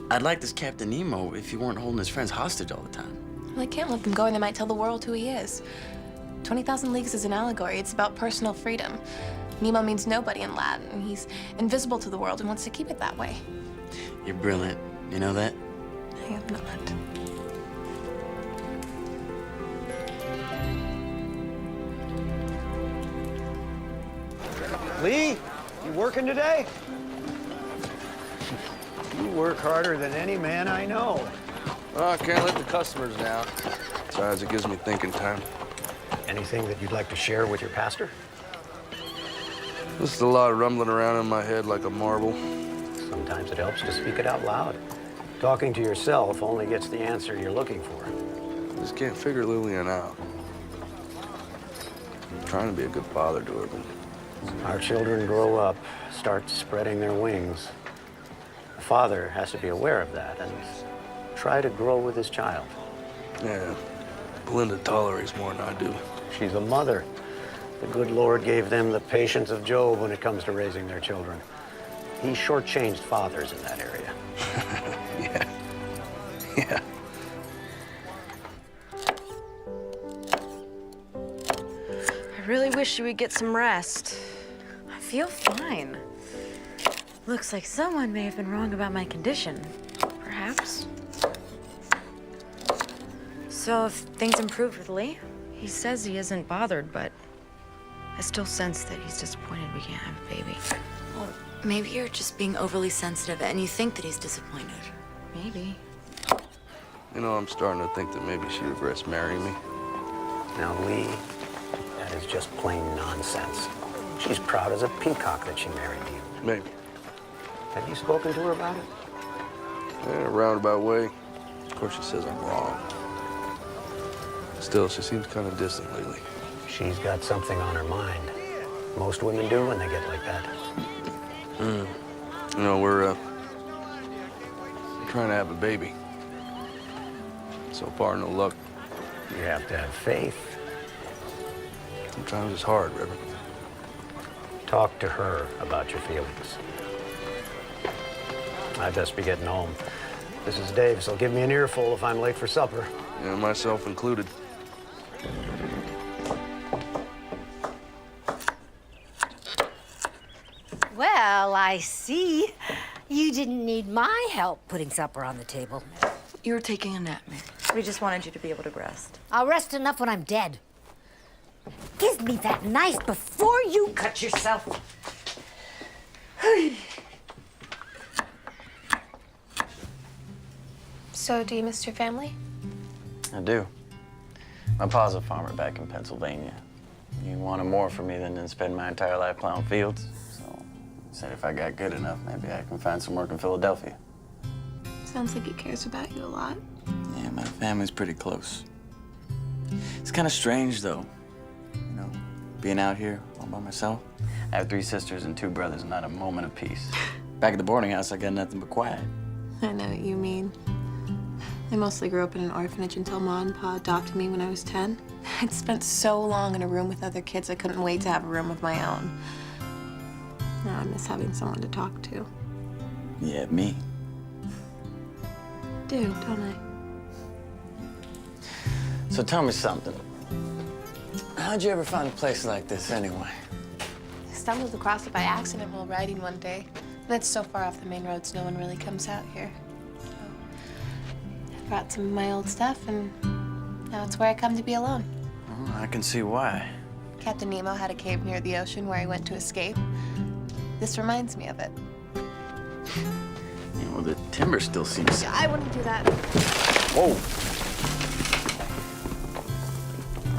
I'd like this Captain Nemo if he weren't holding his friends hostage all the time. Well, I can't let them go, and they might tell the world who he is. 20,000 Leagues is an allegory. It's about personal freedom. Nemo means nobody in Latin, and he's invisible to the world and wants to keep it that way. You're brilliant. You know that? I am not. Lee, you working today? You work harder than any man I know. Well, I can't let the customers down. Besides, it gives me thinking time. Anything that you'd like to share with your pastor? Just a lot rumbling around in my head like a marble. Sometimes it helps to speak it out loud. Talking to yourself only gets the answer you're looking for. Just can't figure Lillian out. I'm trying to be a good father to her, but Our children grow up, start spreading their wings. The father has to be aware of that and try to grow with his child. yeah, Belinda tolerates more than I do. She's a mother. The good Lord gave them the patience of Job when it comes to raising their children. He shortchanged fathers in that area. Yeah. Yeah. I really wish you would get some rest. I feel fine. Looks like someone may have been wrong about my condition. Perhaps. So if things improved with Lee? He says he isn't bothered, but I still sense that he's disappointed we can't have a baby. Well, maybe you're just being overly sensitive and you think that he's disappointed. Maybe. You know, I'm starting to think that maybe she regrets marrying me. Now, Lee, that is just plain nonsense. She's proud as a peacock that she married you. Maybe. Have you spoken to her about it? Yeah, in a roundabout way. Of course, she says I'm wrong. Still, she seems kind of distant lately. She's got something on her mind. Most women do when they get like that. You know, we're trying to have a baby. So far, no luck. You have to have faith. Sometimes it's hard, Reverend. Talk to her about your feelings. I'd best be getting home. This is Dave, so give me an earful if I'm late for supper. Yeah, myself included. Well, I see. You didn't need my help putting supper on the table. You were taking a nap, Mary. We just wanted you to be able to rest. I'll rest enough when I'm dead. Give me that knife before you cut yourself. So, do you miss your family? I do. My pa's a farmer back in Pennsylvania. He wanted more from me than to spend my entire life plowing fields. So he said if I got good enough, maybe I can find some work in Philadelphia. Sounds like he cares about you a lot. Yeah, my family's pretty close. It's kind of strange, though. You know, being out here all by myself. I have 3 sisters and 2 brothers, and not a moment of peace. Back at the boarding house, I got nothing but quiet. I know what you mean. I mostly grew up in an orphanage until Ma and Pa adopted me when I was 10. I'd spent so long in a room with other kids, I couldn't wait to have a room of my own. Now I miss having someone to talk to. Yeah, me. Do, don't I? So tell me something. How'd you ever find a place like this, anyway? I stumbled across it by accident while riding one day. And it's so far off the main roads, no one really comes out here. So I brought some of my old stuff, and now it's where I come to be alone. Oh, I can see why. Captain Nemo had a cave near the ocean where he went to escape. This reminds me of it. Yeah, well, the timber still seems... I wouldn't do that. Whoa!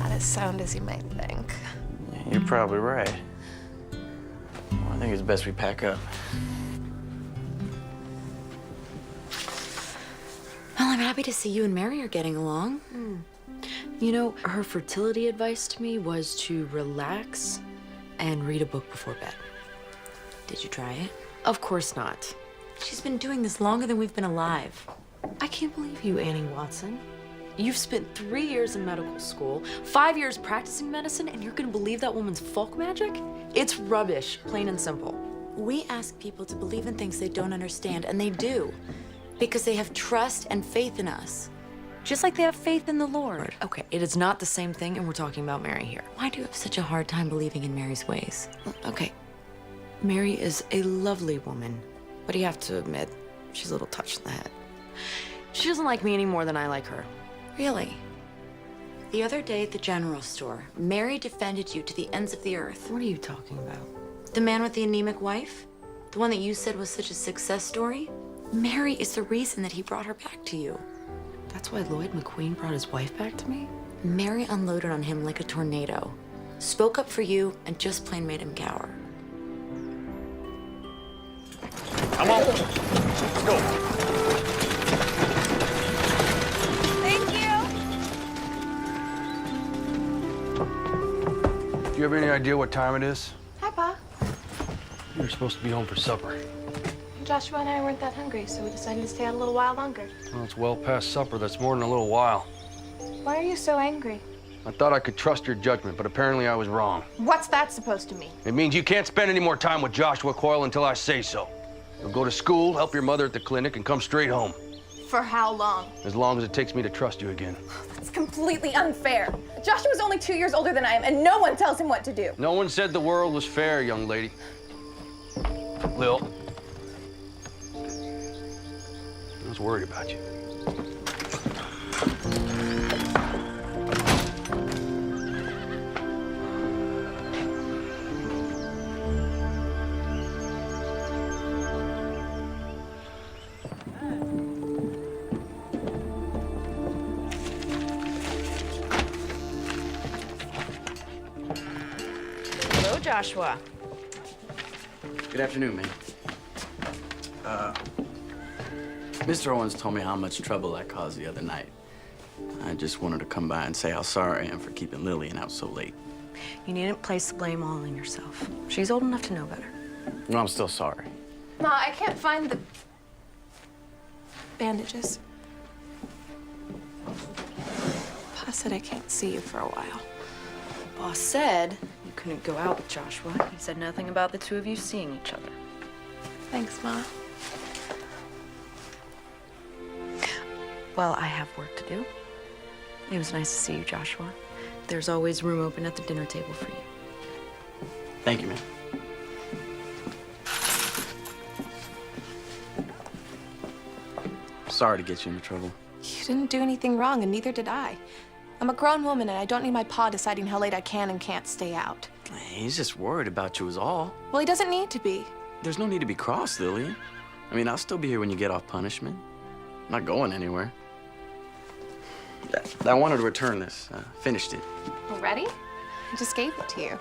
Not as sound as you might think. Yeah, you're probably right. Well, I think it's best we pack up. Well, I'm happy to see you and Mary are getting along. You know, her fertility advice to me was to relax and read a book before bed. Did you try it? Of course not. She's been doing this longer than we've been alive. I can't believe you, Annie Watson. You've spent 3 years in medical school, 5 years practicing medicine, and you're gonna believe that woman's folk magic? It's rubbish, plain and simple. We ask people to believe in things they don't understand, and they do. Because they have trust and faith in us. just like they have faith in the Lord. Okay, it is not the same thing, and we're talking about Mary here. Why do you have such a hard time believing in Mary's ways? Okay, Mary is a lovely woman, but you have to admit, she's a little touched in the head. She doesn't like me any more than I like her. Really? The other day at the general store, Mary defended you to the ends of the earth. What are you talking about? The man with the anemic wife? The one that you said was such a success story? Mary is the reason that he brought her back to you. That's why Lloyd McQueen brought his wife back to me? Mary unloaded on him like a tornado, spoke up for you, and just plain made him cower. Come on. Let's go. Thank you. Do you have any idea what time it is? Hi, Pa. You're supposed to be home for supper. Joshua and I weren't that hungry, so we decided to stay out a little while longer. Well, it's well past supper. That's more than a little while. Why are you so angry? I thought I could trust your judgment, but apparently I was wrong. What's that supposed to mean? It means you can't spend any more time with Joshua Coyle until I say so. You'll go to school, help your mother at the clinic, and come straight home. For how long? As long as it takes me to trust you again. It's completely unfair. Joshua's only 2 years older than I am, and no one tells him what to do. No one said the world was fair, young lady. Lil. I was worried about you. Hello, Joshua. Good afternoon, man. Mr. Owens told me how much trouble I caused the other night. I just wanted to come by and say how sorry I am for keeping Lillian out so late. You needn't place the blame all on yourself. She's old enough to know better. No, I'm still sorry. Ma, I can't find the bandages. Pa said I can't see you for a while. Boss said you couldn't go out with Joshua. He said nothing about the two of you seeing each other. Thanks, Ma. Well, I have work to do. It was nice to see you, Joshua. There's always room open at the dinner table for you. Thank you, man. Sorry to get you into trouble. You didn't do anything wrong, and neither did I. I'm a grown woman, and I don't need my pa deciding how late I can and can't stay out. He's just worried about you is all. Well, he doesn't need to be. There's no need to be cross, Lillian. I mean, I'll still be here when you get off punishment. I'm not going anywhere. I wanted to return this. Finished it. Already? I just gave it to you.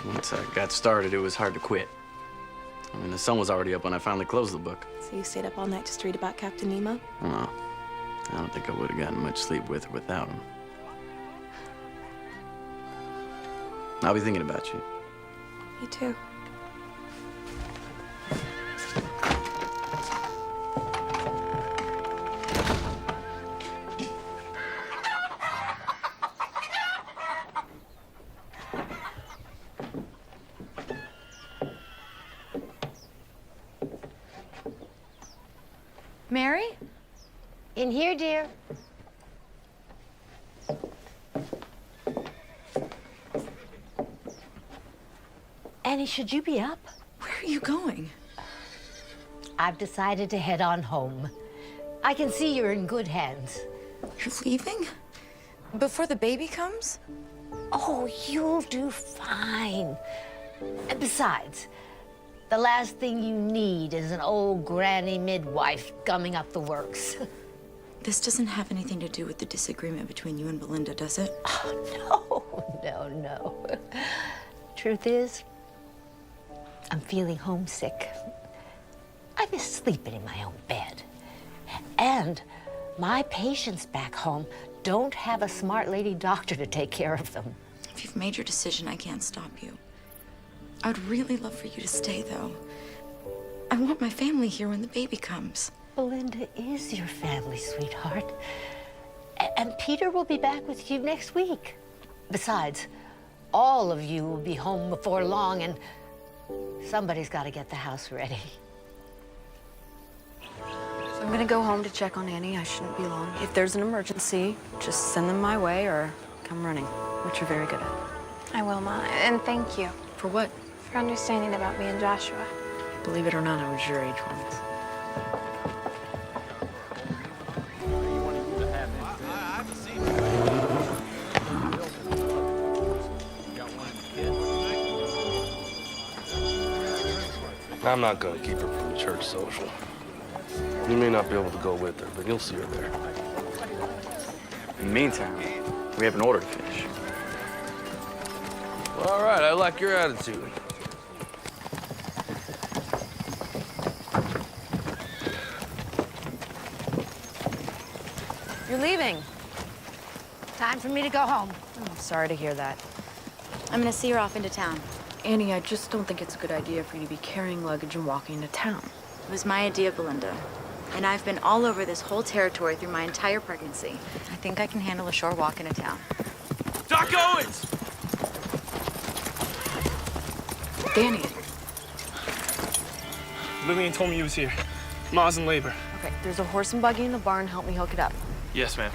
Once I got started, it was hard to quit. I mean, the sun was already up when I finally closed the book. So you stayed up all night just to read about Captain Nemo? Well, I don't think I would have gotten much sleep with or without him. I'll be thinking about you. Me too. Mary? In here, dear. Annie, should you be up? Where are you going? I've decided to head on home. I can see you're in good hands. You're leaving? Before the baby comes? Oh, you'll do fine. And besides, the last thing you need is an old granny midwife gumming up the works. This doesn't have anything to do with the disagreement between you and Belinda, does it? Oh, no. Truth is, I'm feeling homesick. I miss sleeping in my own bed. And my patients back home don't have a smart lady doctor to take care of them. If you've made your decision, I can't stop you. I'd really love for you to stay, though. I want my family here when the baby comes. Belinda is your family, sweetheart. And Peter will be back with you next week. Besides, all of you will be home before long, and somebody's got to get the house ready. I'm gonna go home to check on Annie. I shouldn't be long. If there's an emergency, just send them my way or come running, which you're very good at. I will, Ma, and thank you For what? for understanding about me and Joshua. Believe it or not, I was your age once. I'm not gonna keep her from the church social. You may not be able to go with her, but you'll see her there. In the meantime, we have an order to finish. Well, all right, I like your attitude. You're leaving. Time for me to go home. Oh, sorry to hear that. I'm gonna see her off into town. Annie, I just don't think it's a good idea for you to be carrying luggage and walking into town. It was my idea, Belinda. And I've been all over this whole territory through my entire pregnancy. I think I can handle a short walk into town. Doc Owens! Danny. Lillian told me you was here. Ma's in labor. Okay, there's a horse and buggy in the barn. Help me hook it up. Yes, ma'am.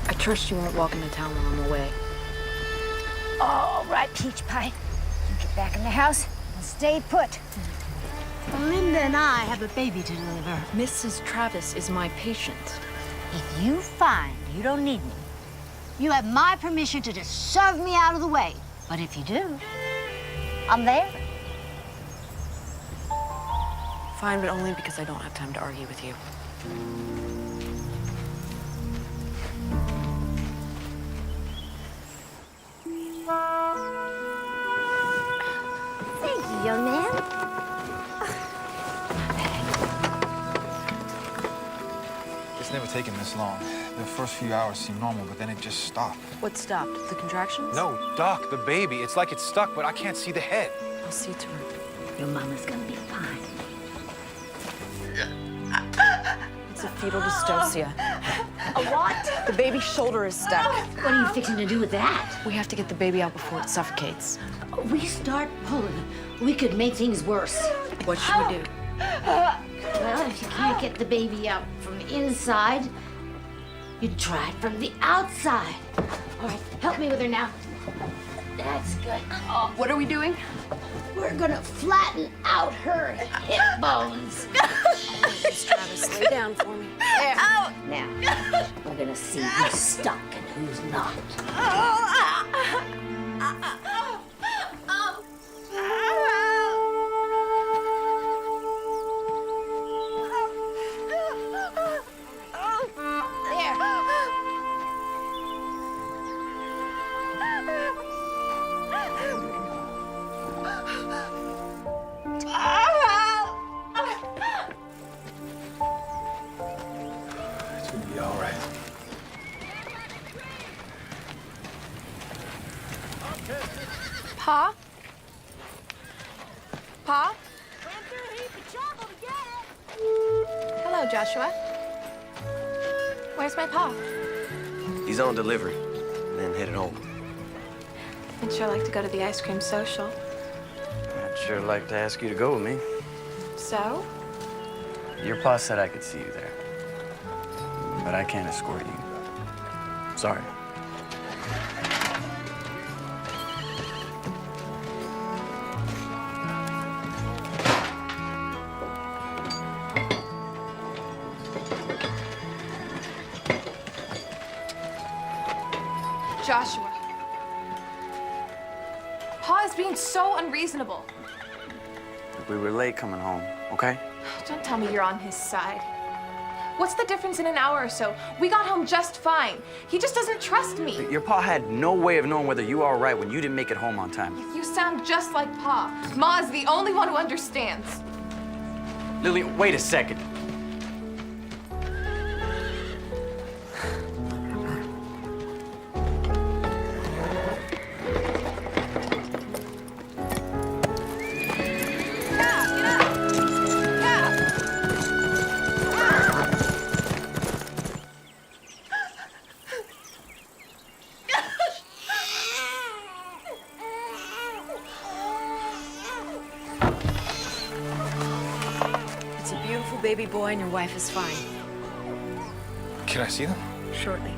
I trust you won't walk into town while I'm away. All right, Peach Pie. You get back in the house and stay put. Linda and I have a baby to deliver. Mrs. Travis is my patient. If you find you don't need me, you have my permission to just shove me out of the way. But if you do, I'm there. Fine, but only because I don't have time to argue with you. Thank you, young man. It's never taken this long. The first few hours seemed normal, but then it just stopped. What stopped? The contractions? No, Doc, the baby. It's like it's stuck, but I can't see the head. I'll see to her. Your mama's gonna be fine. It's a fetal dystocia. A what? The baby's shoulder is stuck. What are you fixing to do with that? We have to get the baby out before it suffocates. We start pulling. We could make things worse. What should we do? Well, if you can't get the baby out from inside, you try it from the outside. All right, help me with her now. That's good. Oh, What are we doing? we're gonna flatten out her hip bones. Miss Travis, lay down for me. There. Now, we're gonna see who's stuck and who's not. It's gonna be all right. Pa? Pa? Hello, Joshua. Where's my pa? He's on delivery, and then headed home. I'd sure like to go to the ice cream social. I'd sure like to ask you to go with me. So? Your pa said I could see you there. But I can't escort you. Sorry. Joshua. Pa is being so unreasonable. We were late coming home, okay? Don't tell me you're on his side. What's the difference in an hour or so? We got home just fine. He just doesn't trust me. Your pa had no way of knowing whether you were all right when you didn't make it home on time. You sound just like Pa. Ma is the only one who understands. Lily, wait a second. baby boy and your wife is fine. Can I see them? Shortly.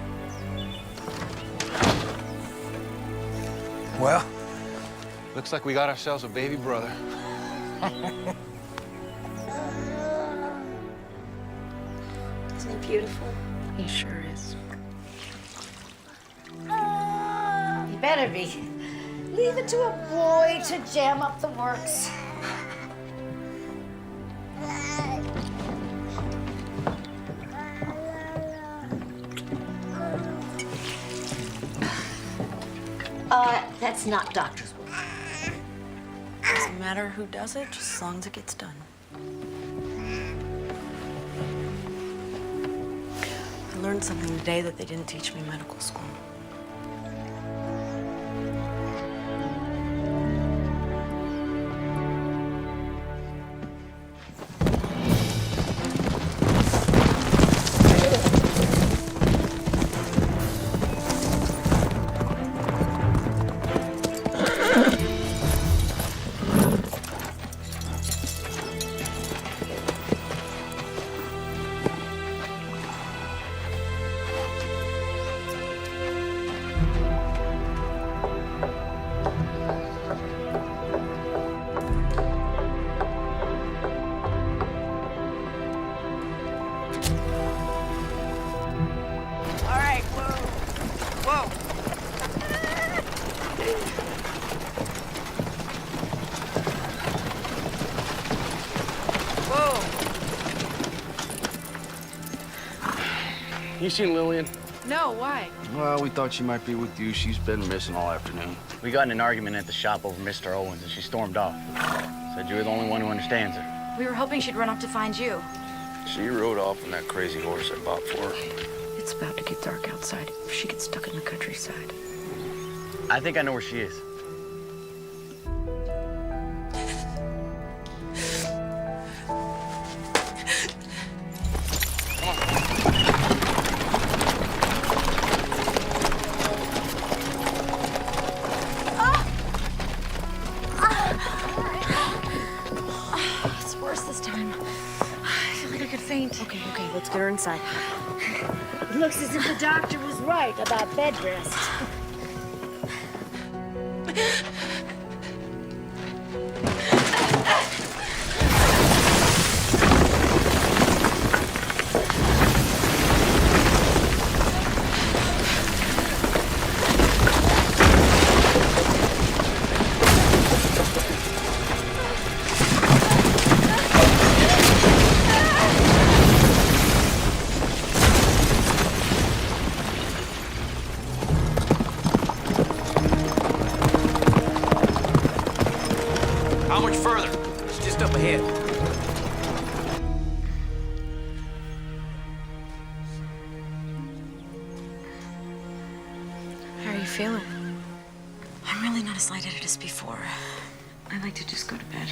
Well, looks like we got ourselves a baby brother. Isn't he beautiful? He sure is. You better be. Leave it to a boy to jam up the works. That's not doctor's work. Doesn't matter who does it, just as long as it gets done. I learned something today that they didn't teach me in medical school. You seen Lillian? No, why? Well, we thought she might be with you. She's been missing all afternoon. We got in an argument at the shop over Mr. Owens, and she stormed off. Said you were the only one who understands her. We were hoping she'd run off to find you. She rode off on that crazy horse I bought for her. It's about to get dark outside if she gets stuck in the countryside. I think I know where she is. It's worse this time. I feel like I could faint. Okay, let's get her inside. It looks as if the doctor was right about bed rest. How much further? It's just up ahead. How are you feeling? I'm really not as lightheaded as before. I like to just go to bed.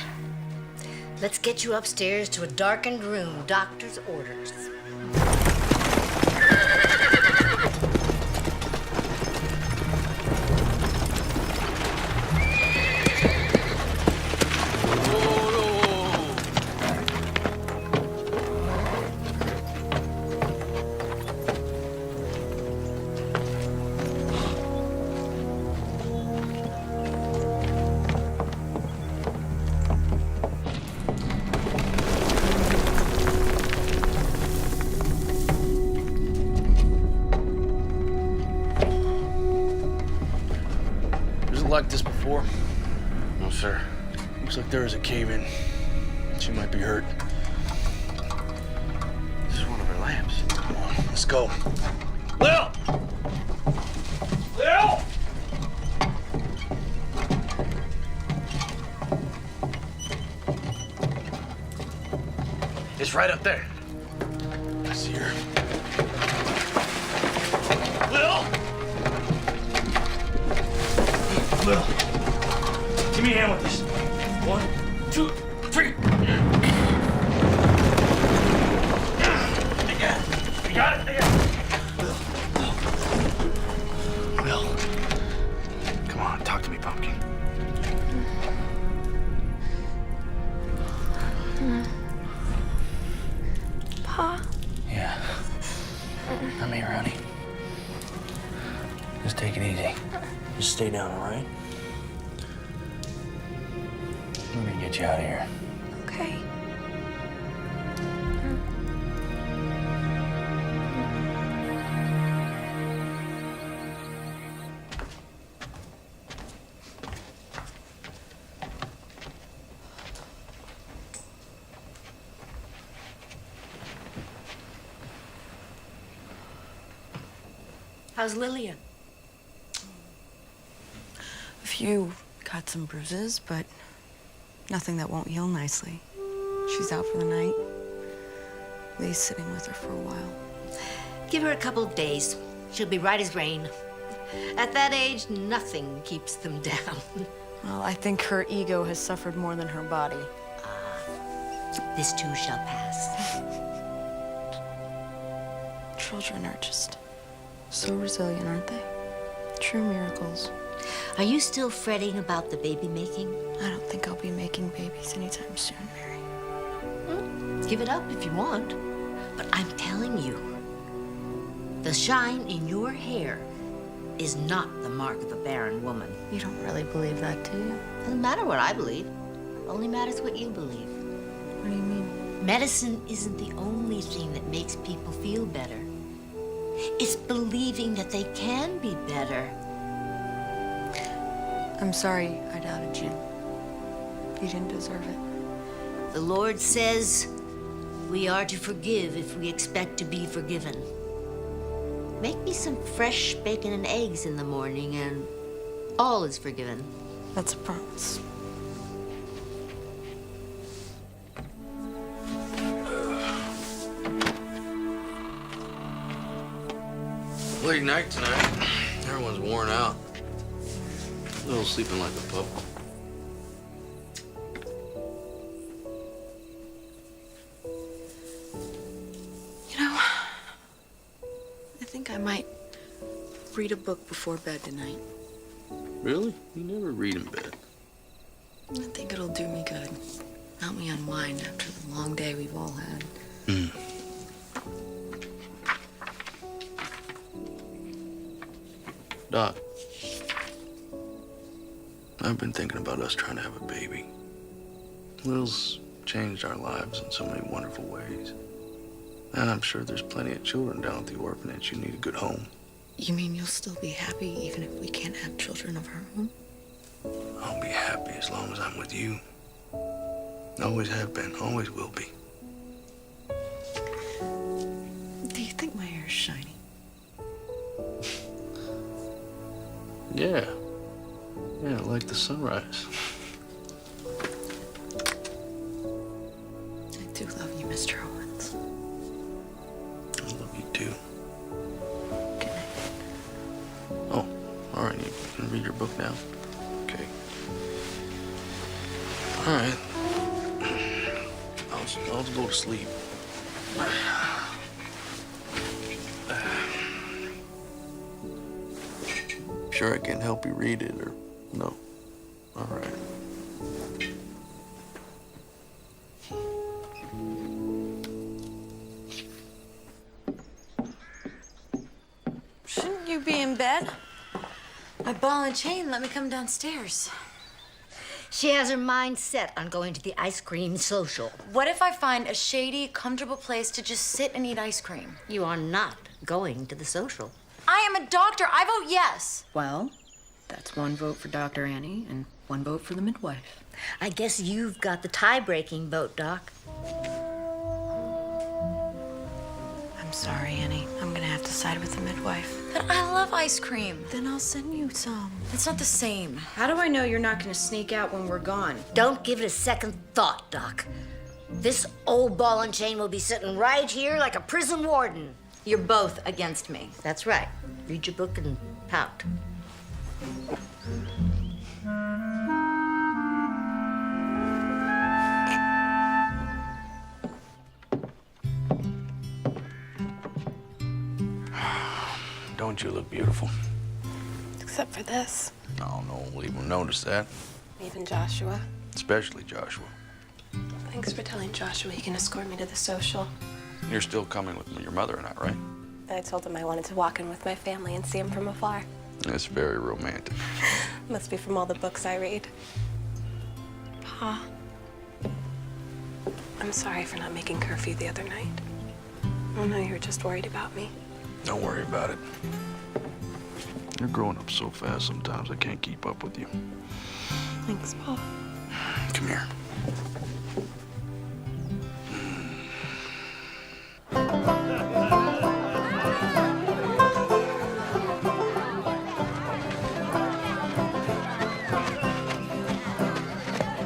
Let's get you upstairs to a darkened room. Doctor's orders. Like this before? No, sir. Looks like there is a cave-in. She might be hurt. This is one of her lamps. Come on, let's go. Lil! Lil! It's right up there. I see her. Lil! Lil, give me a hand with this. 1, 2, 3. You got it? Lil, come on, talk to me, Pumpkin. honey. Just take it easy. Just stay down, all right? We're gonna get you out of here. Okay. How's Lillian? A few got some bruises, but nothing that won't heal nicely. She's out for the night. Lee's sitting with her for a while. Give her a couple of days. She'll be right as rain. At that age, nothing keeps them down. Well, I think her ego has suffered more than her body. This too shall pass. Children are just so resilient, aren't they? True miracles. Are you still fretting about the baby making? I don't think I'll be making babies anytime soon, Mary. Give it up if you want. But I'm telling you, the shine in your hair is not the mark of a barren woman. You don't really believe that, do you? Doesn't matter what I believe. Only matters what you believe. What do you mean? Medicine isn't the only thing that makes people feel better. It's believing that they can be better. I'm sorry I doubted you. You didn't deserve it. The Lord says we are to forgive if we expect to be forgiven. Make me some fresh bacon and eggs in the morning and all is forgiven. That's a promise. Late night tonight. Everyone's worn out. Little sleeping like a pup. You know, I think I might read a book before bed tonight. Really? You never read in bed. I think it'll do me good. Help me unwind after the long day we've all had. Doc, I've been thinking about us trying to have a baby. Lil's changed our lives in so many wonderful ways. And I'm sure there's plenty of children down at the orphanage who need a good home. You mean you'll still be happy even if we can't have children of our own? I'll be happy as long as I'm with you. Always have been, always will be. Do you think my hair's shiny? Yeah. Yeah, like the sunrise. I do love you, Mr. Owens. I love you too. Good night. Oh, all right. You can read your book now. Okay. All right. I'll go to sleep. Sure I can help you read it, or no? All right. Shouldn't you be in bed? My ball and chain let me come downstairs. She has her mind set on going to the ice cream social. What if I find a shady, comfortable place to just sit and eat ice cream? You are not going to the social. I am a doctor. I vote yes. Well, that's one vote for Dr. Annie and one vote for the midwife. I guess you've got the tie-breaking vote, Doc. I'm sorry, Annie. I'm gonna have to side with the midwife. But I love ice cream. Then I'll send you some. It's not the same. How do I know you're not gonna sneak out when we're gone? Don't give it a second thought, Doc. This old ball and chain will be sitting right here like a prison warden. You're both against me. That's right. Read your book and pout. Don't you look beautiful? Except for this. Oh, no one will even notice that. Even Joshua. Especially Joshua. Thanks for telling Joshua he can escort me to the social. You're still coming with your mother and I, right? I told him I wanted to walk in with my family and see him from afar. It's very romantic. Must be from all the books I read. Pa, I'm sorry for not making curfew the other night. I know you were just worried about me. Don't worry about it. You're growing up so fast sometimes I can't keep up with you. Thanks, Pa. Come here.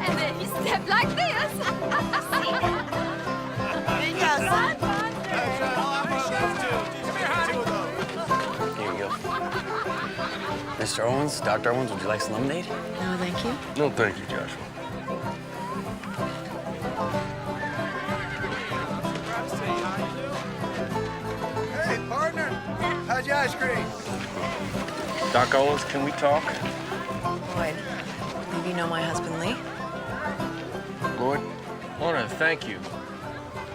And then you step like this. Here you go. Mr. Owens, Dr. Owens, would you like some lemonade? No, thank you. No, thank you, Joshua. Hey, partner, how's your ice cream? Doc Owens, can we talk? Lloyd, maybe you know my husband, Lee? Lloyd? I want to thank you.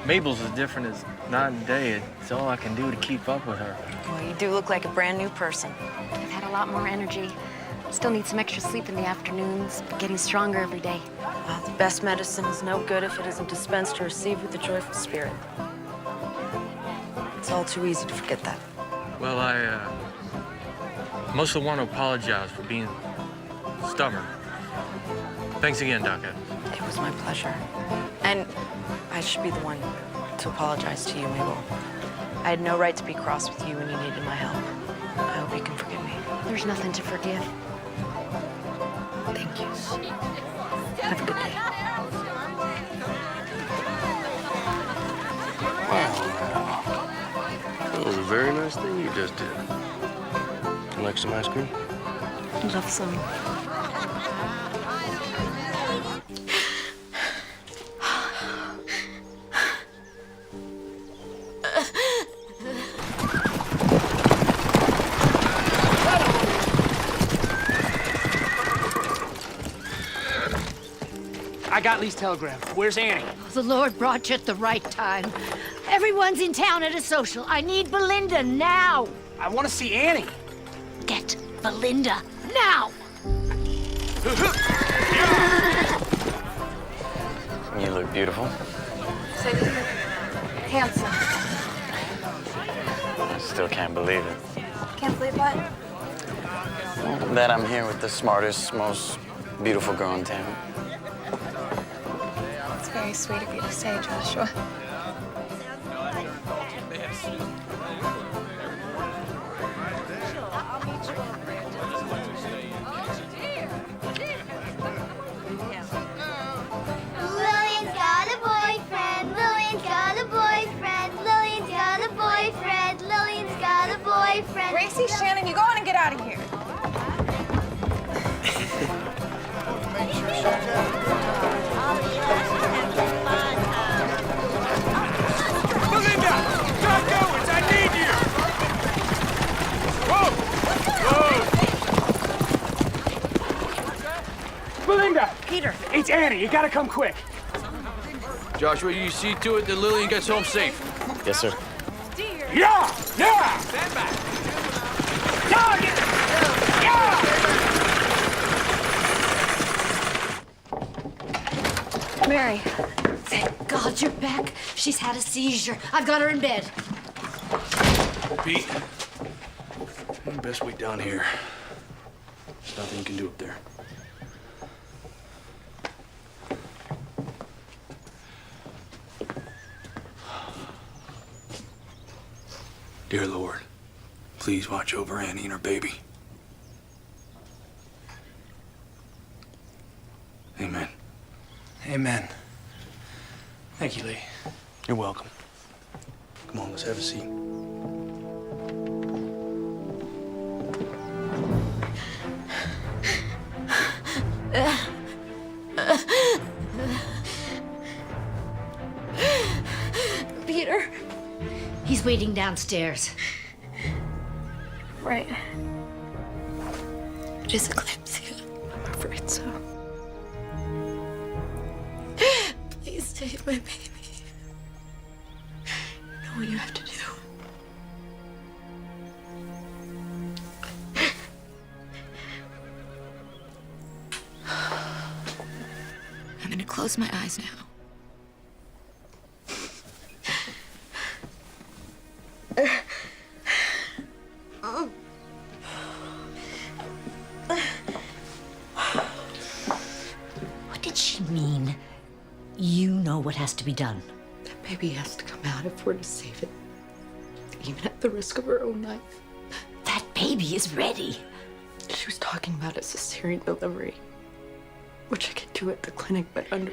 Mabel's as different as night and day. It's all I can do to keep up with her. Well, you do look like a brand new person. I've had a lot more energy. Still need some extra sleep in the afternoons, but getting stronger every day. Well, the best medicine is no good if it isn't dispensed or received with a joyful spirit. It's all too easy to forget that. Well, I mostly want to apologize for being stubborn. Thanks again, Doc Evans. It was my pleasure. And I should be the one to apologize to you, Mabel. I had no right to be cross with you when you needed my help. I hope you can forgive me. There's nothing to forgive. Thank you. Have a good day. That was a very nice thing you just did. You like some ice cream? I'd love some. I got Lee's telegram. Where's Annie? The Lord brought you at the right time. Everyone's in town at a social. I need Belinda now. I want to see Annie. Get Belinda now. You look beautiful. So you look handsome. I still can't believe it. Can't believe what? That I'm here with the smartest, most beautiful girl in town. It's very sweet of you to say, Joshua. Lillian's got a boyfriend. Lillian's got a boyfriend. Lillian's got a boyfriend. Lillian's got a boyfriend. Gracie, Shannon, you go on and get out of here. Belinda! Doc Owens, I need you! Whoa! Whoa! Belinda! Peter! It's Annie. You gotta come quick. Joshua, you see to it that Lillian gets home safe. Yes, sir. Yeah! Yeah! Stand back. Mary, thank God you're back. She's had a seizure. I've got her in bed. Pete, best wait down here. There's nothing you can do up there. Dear Lord, please watch over Annie and her baby. Amen. Amen. Thank you, Lee. You're welcome. Come on, let's have a seat. Peter. He's waiting downstairs. Right. Just eclampsia. I'm afraid so. Please save my baby. You know what you have to do. close my eyes now. What did she mean? You know what has to be done. That baby has to come out if we're to save it, even at the risk of her own life. That baby is ready. She was talking about a cesarean delivery, which I could do at the clinic, but under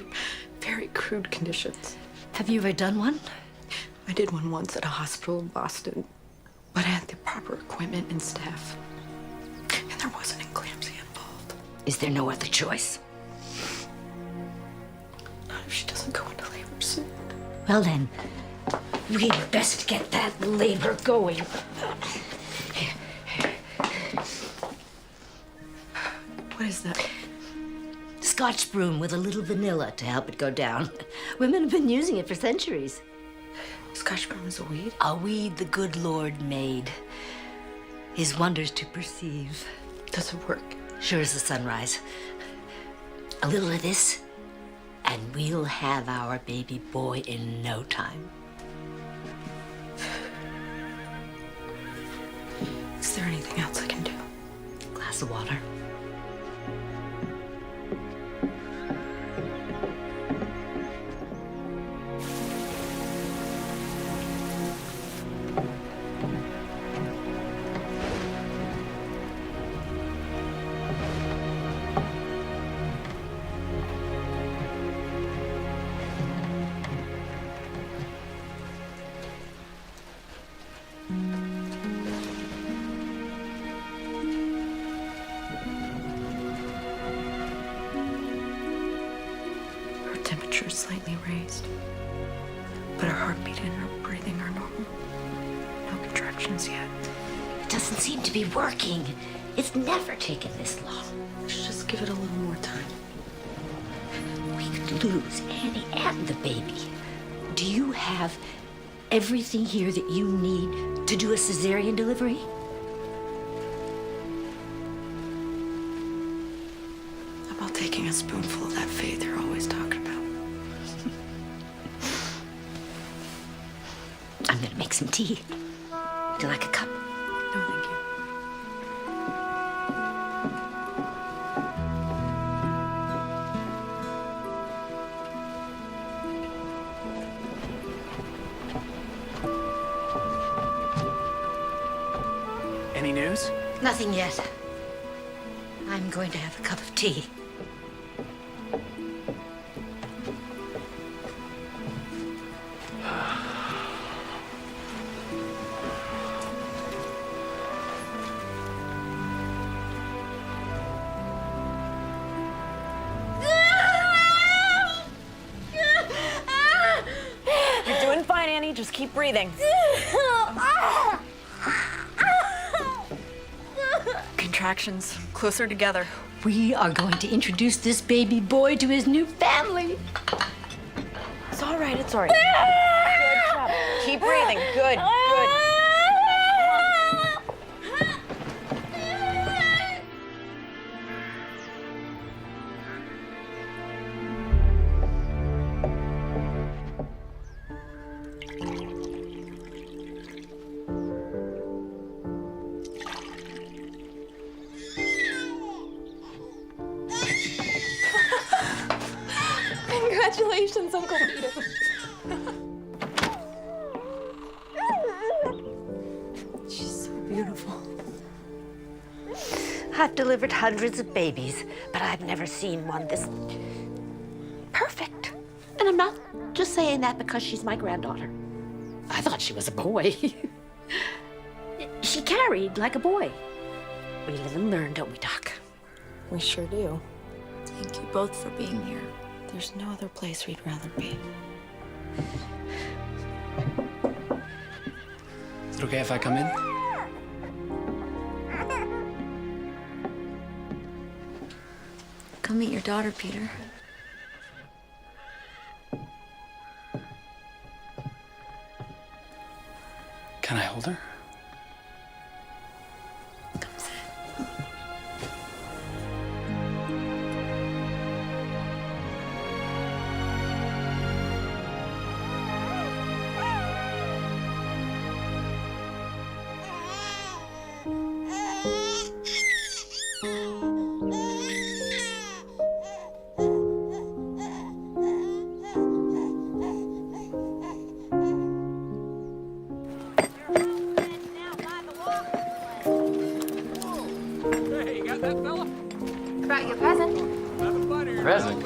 very crude conditions. Have you ever done one? I did one once at a hospital in Boston, but I had the proper equipment and staff, and there wasn't eclampsia involved. Is there no other choice? Not if she doesn't go into labor soon. Well then, we'd best get that labor going. What is that? Scotch broom with a little vanilla to help it go down. Women have been using it for centuries. Scotch broom is a weed? A weed the good Lord made. His wonders to perceive. Does it work? Sure as the sunrise. A little of this, and we'll have our baby boy in no time. Is there anything else I can do? Glass of water. Her temperature is slightly raised, but her heartbeat and her breathing are normal. No contractions yet. It doesn't seem to be working. It's never taken this long. Let's just give it a little more time. We could lose Annie and the baby. Do you have everything here that you need to do a cesarean delivery? How about taking a spoonful of that faith you're always talking about? I'm gonna make some tea. Would you like a cup? No, thank you. Any news? Nothing yet. I'm going to have a cup of tea. You're doing fine, Annie. Just keep breathing. Contractions closer together. We are going to introduce this baby boy to his new family. It's all right. It's all right. Good job. Keep breathing. Good. Good. Congratulations, Uncle Peter. She's so beautiful. I've delivered hundreds of babies, but I've never seen one this perfect. And I'm not just saying that because she's my granddaughter. I thought she was a boy. She carried like a boy. We live and learn, don't we, Doc? We sure do. Thank you both for being here. There's no other place we'd rather be. Is it okay if I come in? Come meet your daughter, Peter. Can I hold her? Brought you a present. Present?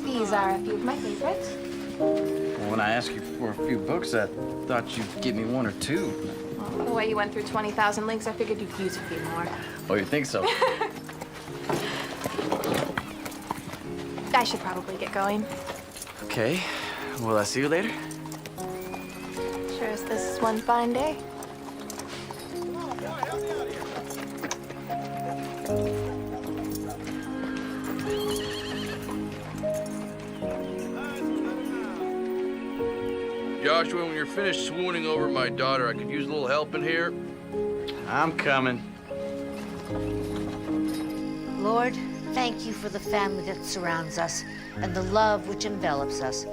These are a few of my favorites. Well, when I asked you for a few books, I thought you'd give me one or two. Well, the way you went through 20,000 links, I figured you'd use a few more. Oh, you think so? I should probably get going. Okay. Will I see you later? Sure as this is one fine day. Joshua, when you're finished swooning over my daughter, I could use a little help in here. I'm coming. Lord, thank you for the family that surrounds us and the love which envelops us.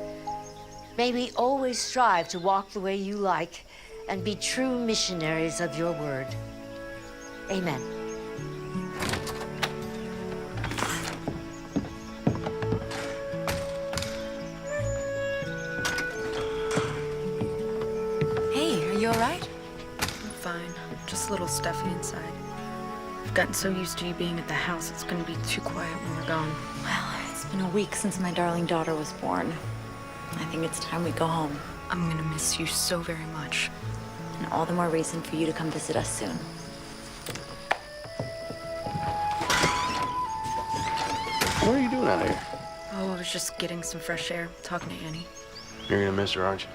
May we always strive to walk the way you like and be true missionaries of your word. Amen. Hey, are you all right? I'm fine. Just a little stuffy inside. I've gotten so used to you being at the house, it's gonna be too quiet when we're gone. Well, it's been a week since my darling daughter was born. I think it's time we go home. I'm gonna miss you so very much. And all the more reason for you to come visit us soon. What are you doing out here? Oh, I was just getting some fresh air, talking to Annie. You're gonna miss her, aren't you?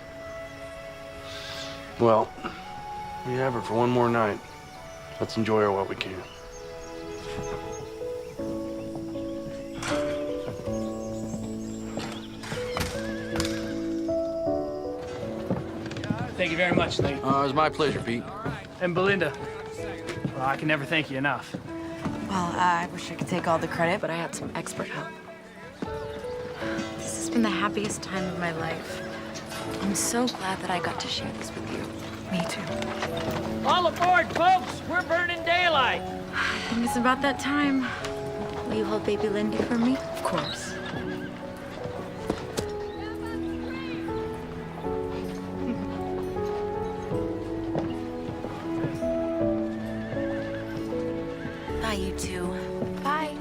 Well, we have her for one more night. Let's enjoy her while we can. Thank you very much, Lee. It was my pleasure, Pete. And Belinda. Well, I can never thank you enough. Well, I wish I could take all the credit, but I had some expert help. This has been the happiest time of my life. I'm so glad that I got to share this with you. Me too. All aboard, folks! We're burning daylight! I think it's about that time. Will you hold baby Lindy for me? Of course. Bye, you two. Bye.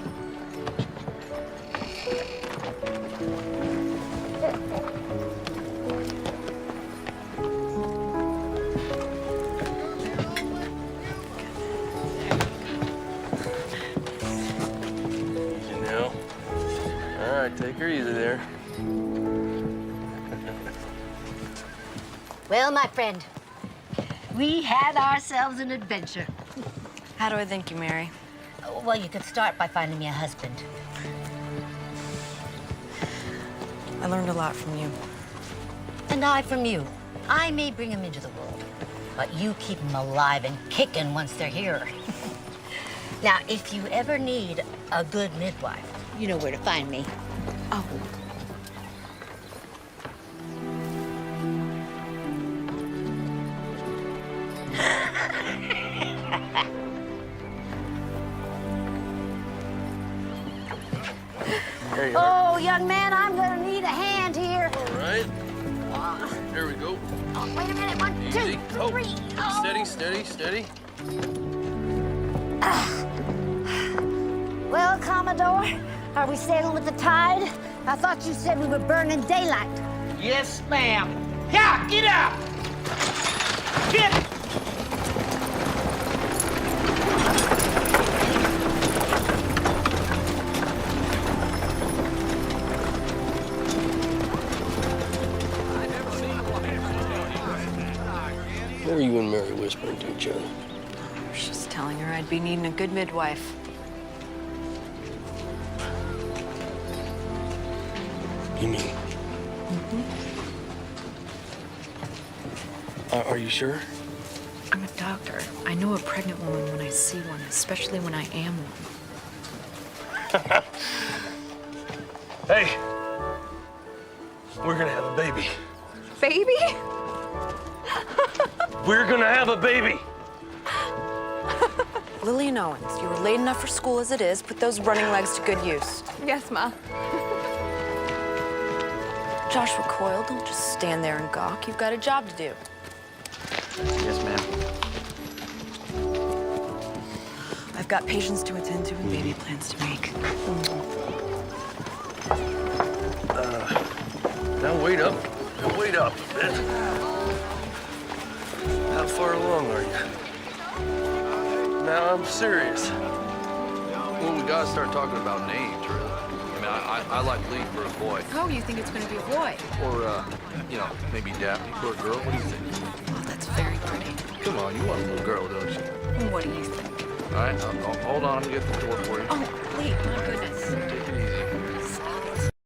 You know? All right, take her easy there. Well, my friend, we had ourselves an adventure. How do I thank you, Mary? Well, you could start by finding me a husband. I learned a lot from you. And I from you. I may bring them into the world, but you keep them alive and kicking once they're here. Now, if you ever need a good midwife, you know where to find me. Oh. There you Oh, young man, I'm gonna need a hand here. All right. There we go. Oh, wait a minute, 1, Easy. 2, Oh. 3. Oh. Steady, steady, steady. Well, Commodore, are we sailing with the tide? I thought you said we were burning daylight. Yes, ma'am. Yeah, get up! Get! What are you and Mary whispering to each other? I was just telling her I'd be needing a good midwife. You mean? Are you sure? I'm a doctor. I know a pregnant woman when I see one, especially when I am one. Hey, we're gonna have a baby. Baby? We're gonna have a baby. Lillian Owens, you were late enough for school as it is. Put those running legs to good use. Yes, Ma. Joshua Coyle, don't just stand there and gawk. You've got a job to do. Yes, ma'am. I I've got patients to attend to and baby plans to make. Now wait up. Now wait up a bit. How far along are you? Now I'm serious. Well, we gotta start talking about names, really. I mean, I like Lee for a boy. Oh, you think it's gonna be a boy? Or, you know, maybe Daphne for a girl. What do you think? Oh, that's very pretty. Come on, you want a little girl, don't you? What do you think? All right, hold on. I'm gonna get the door for you. Oh, Lee, my goodness.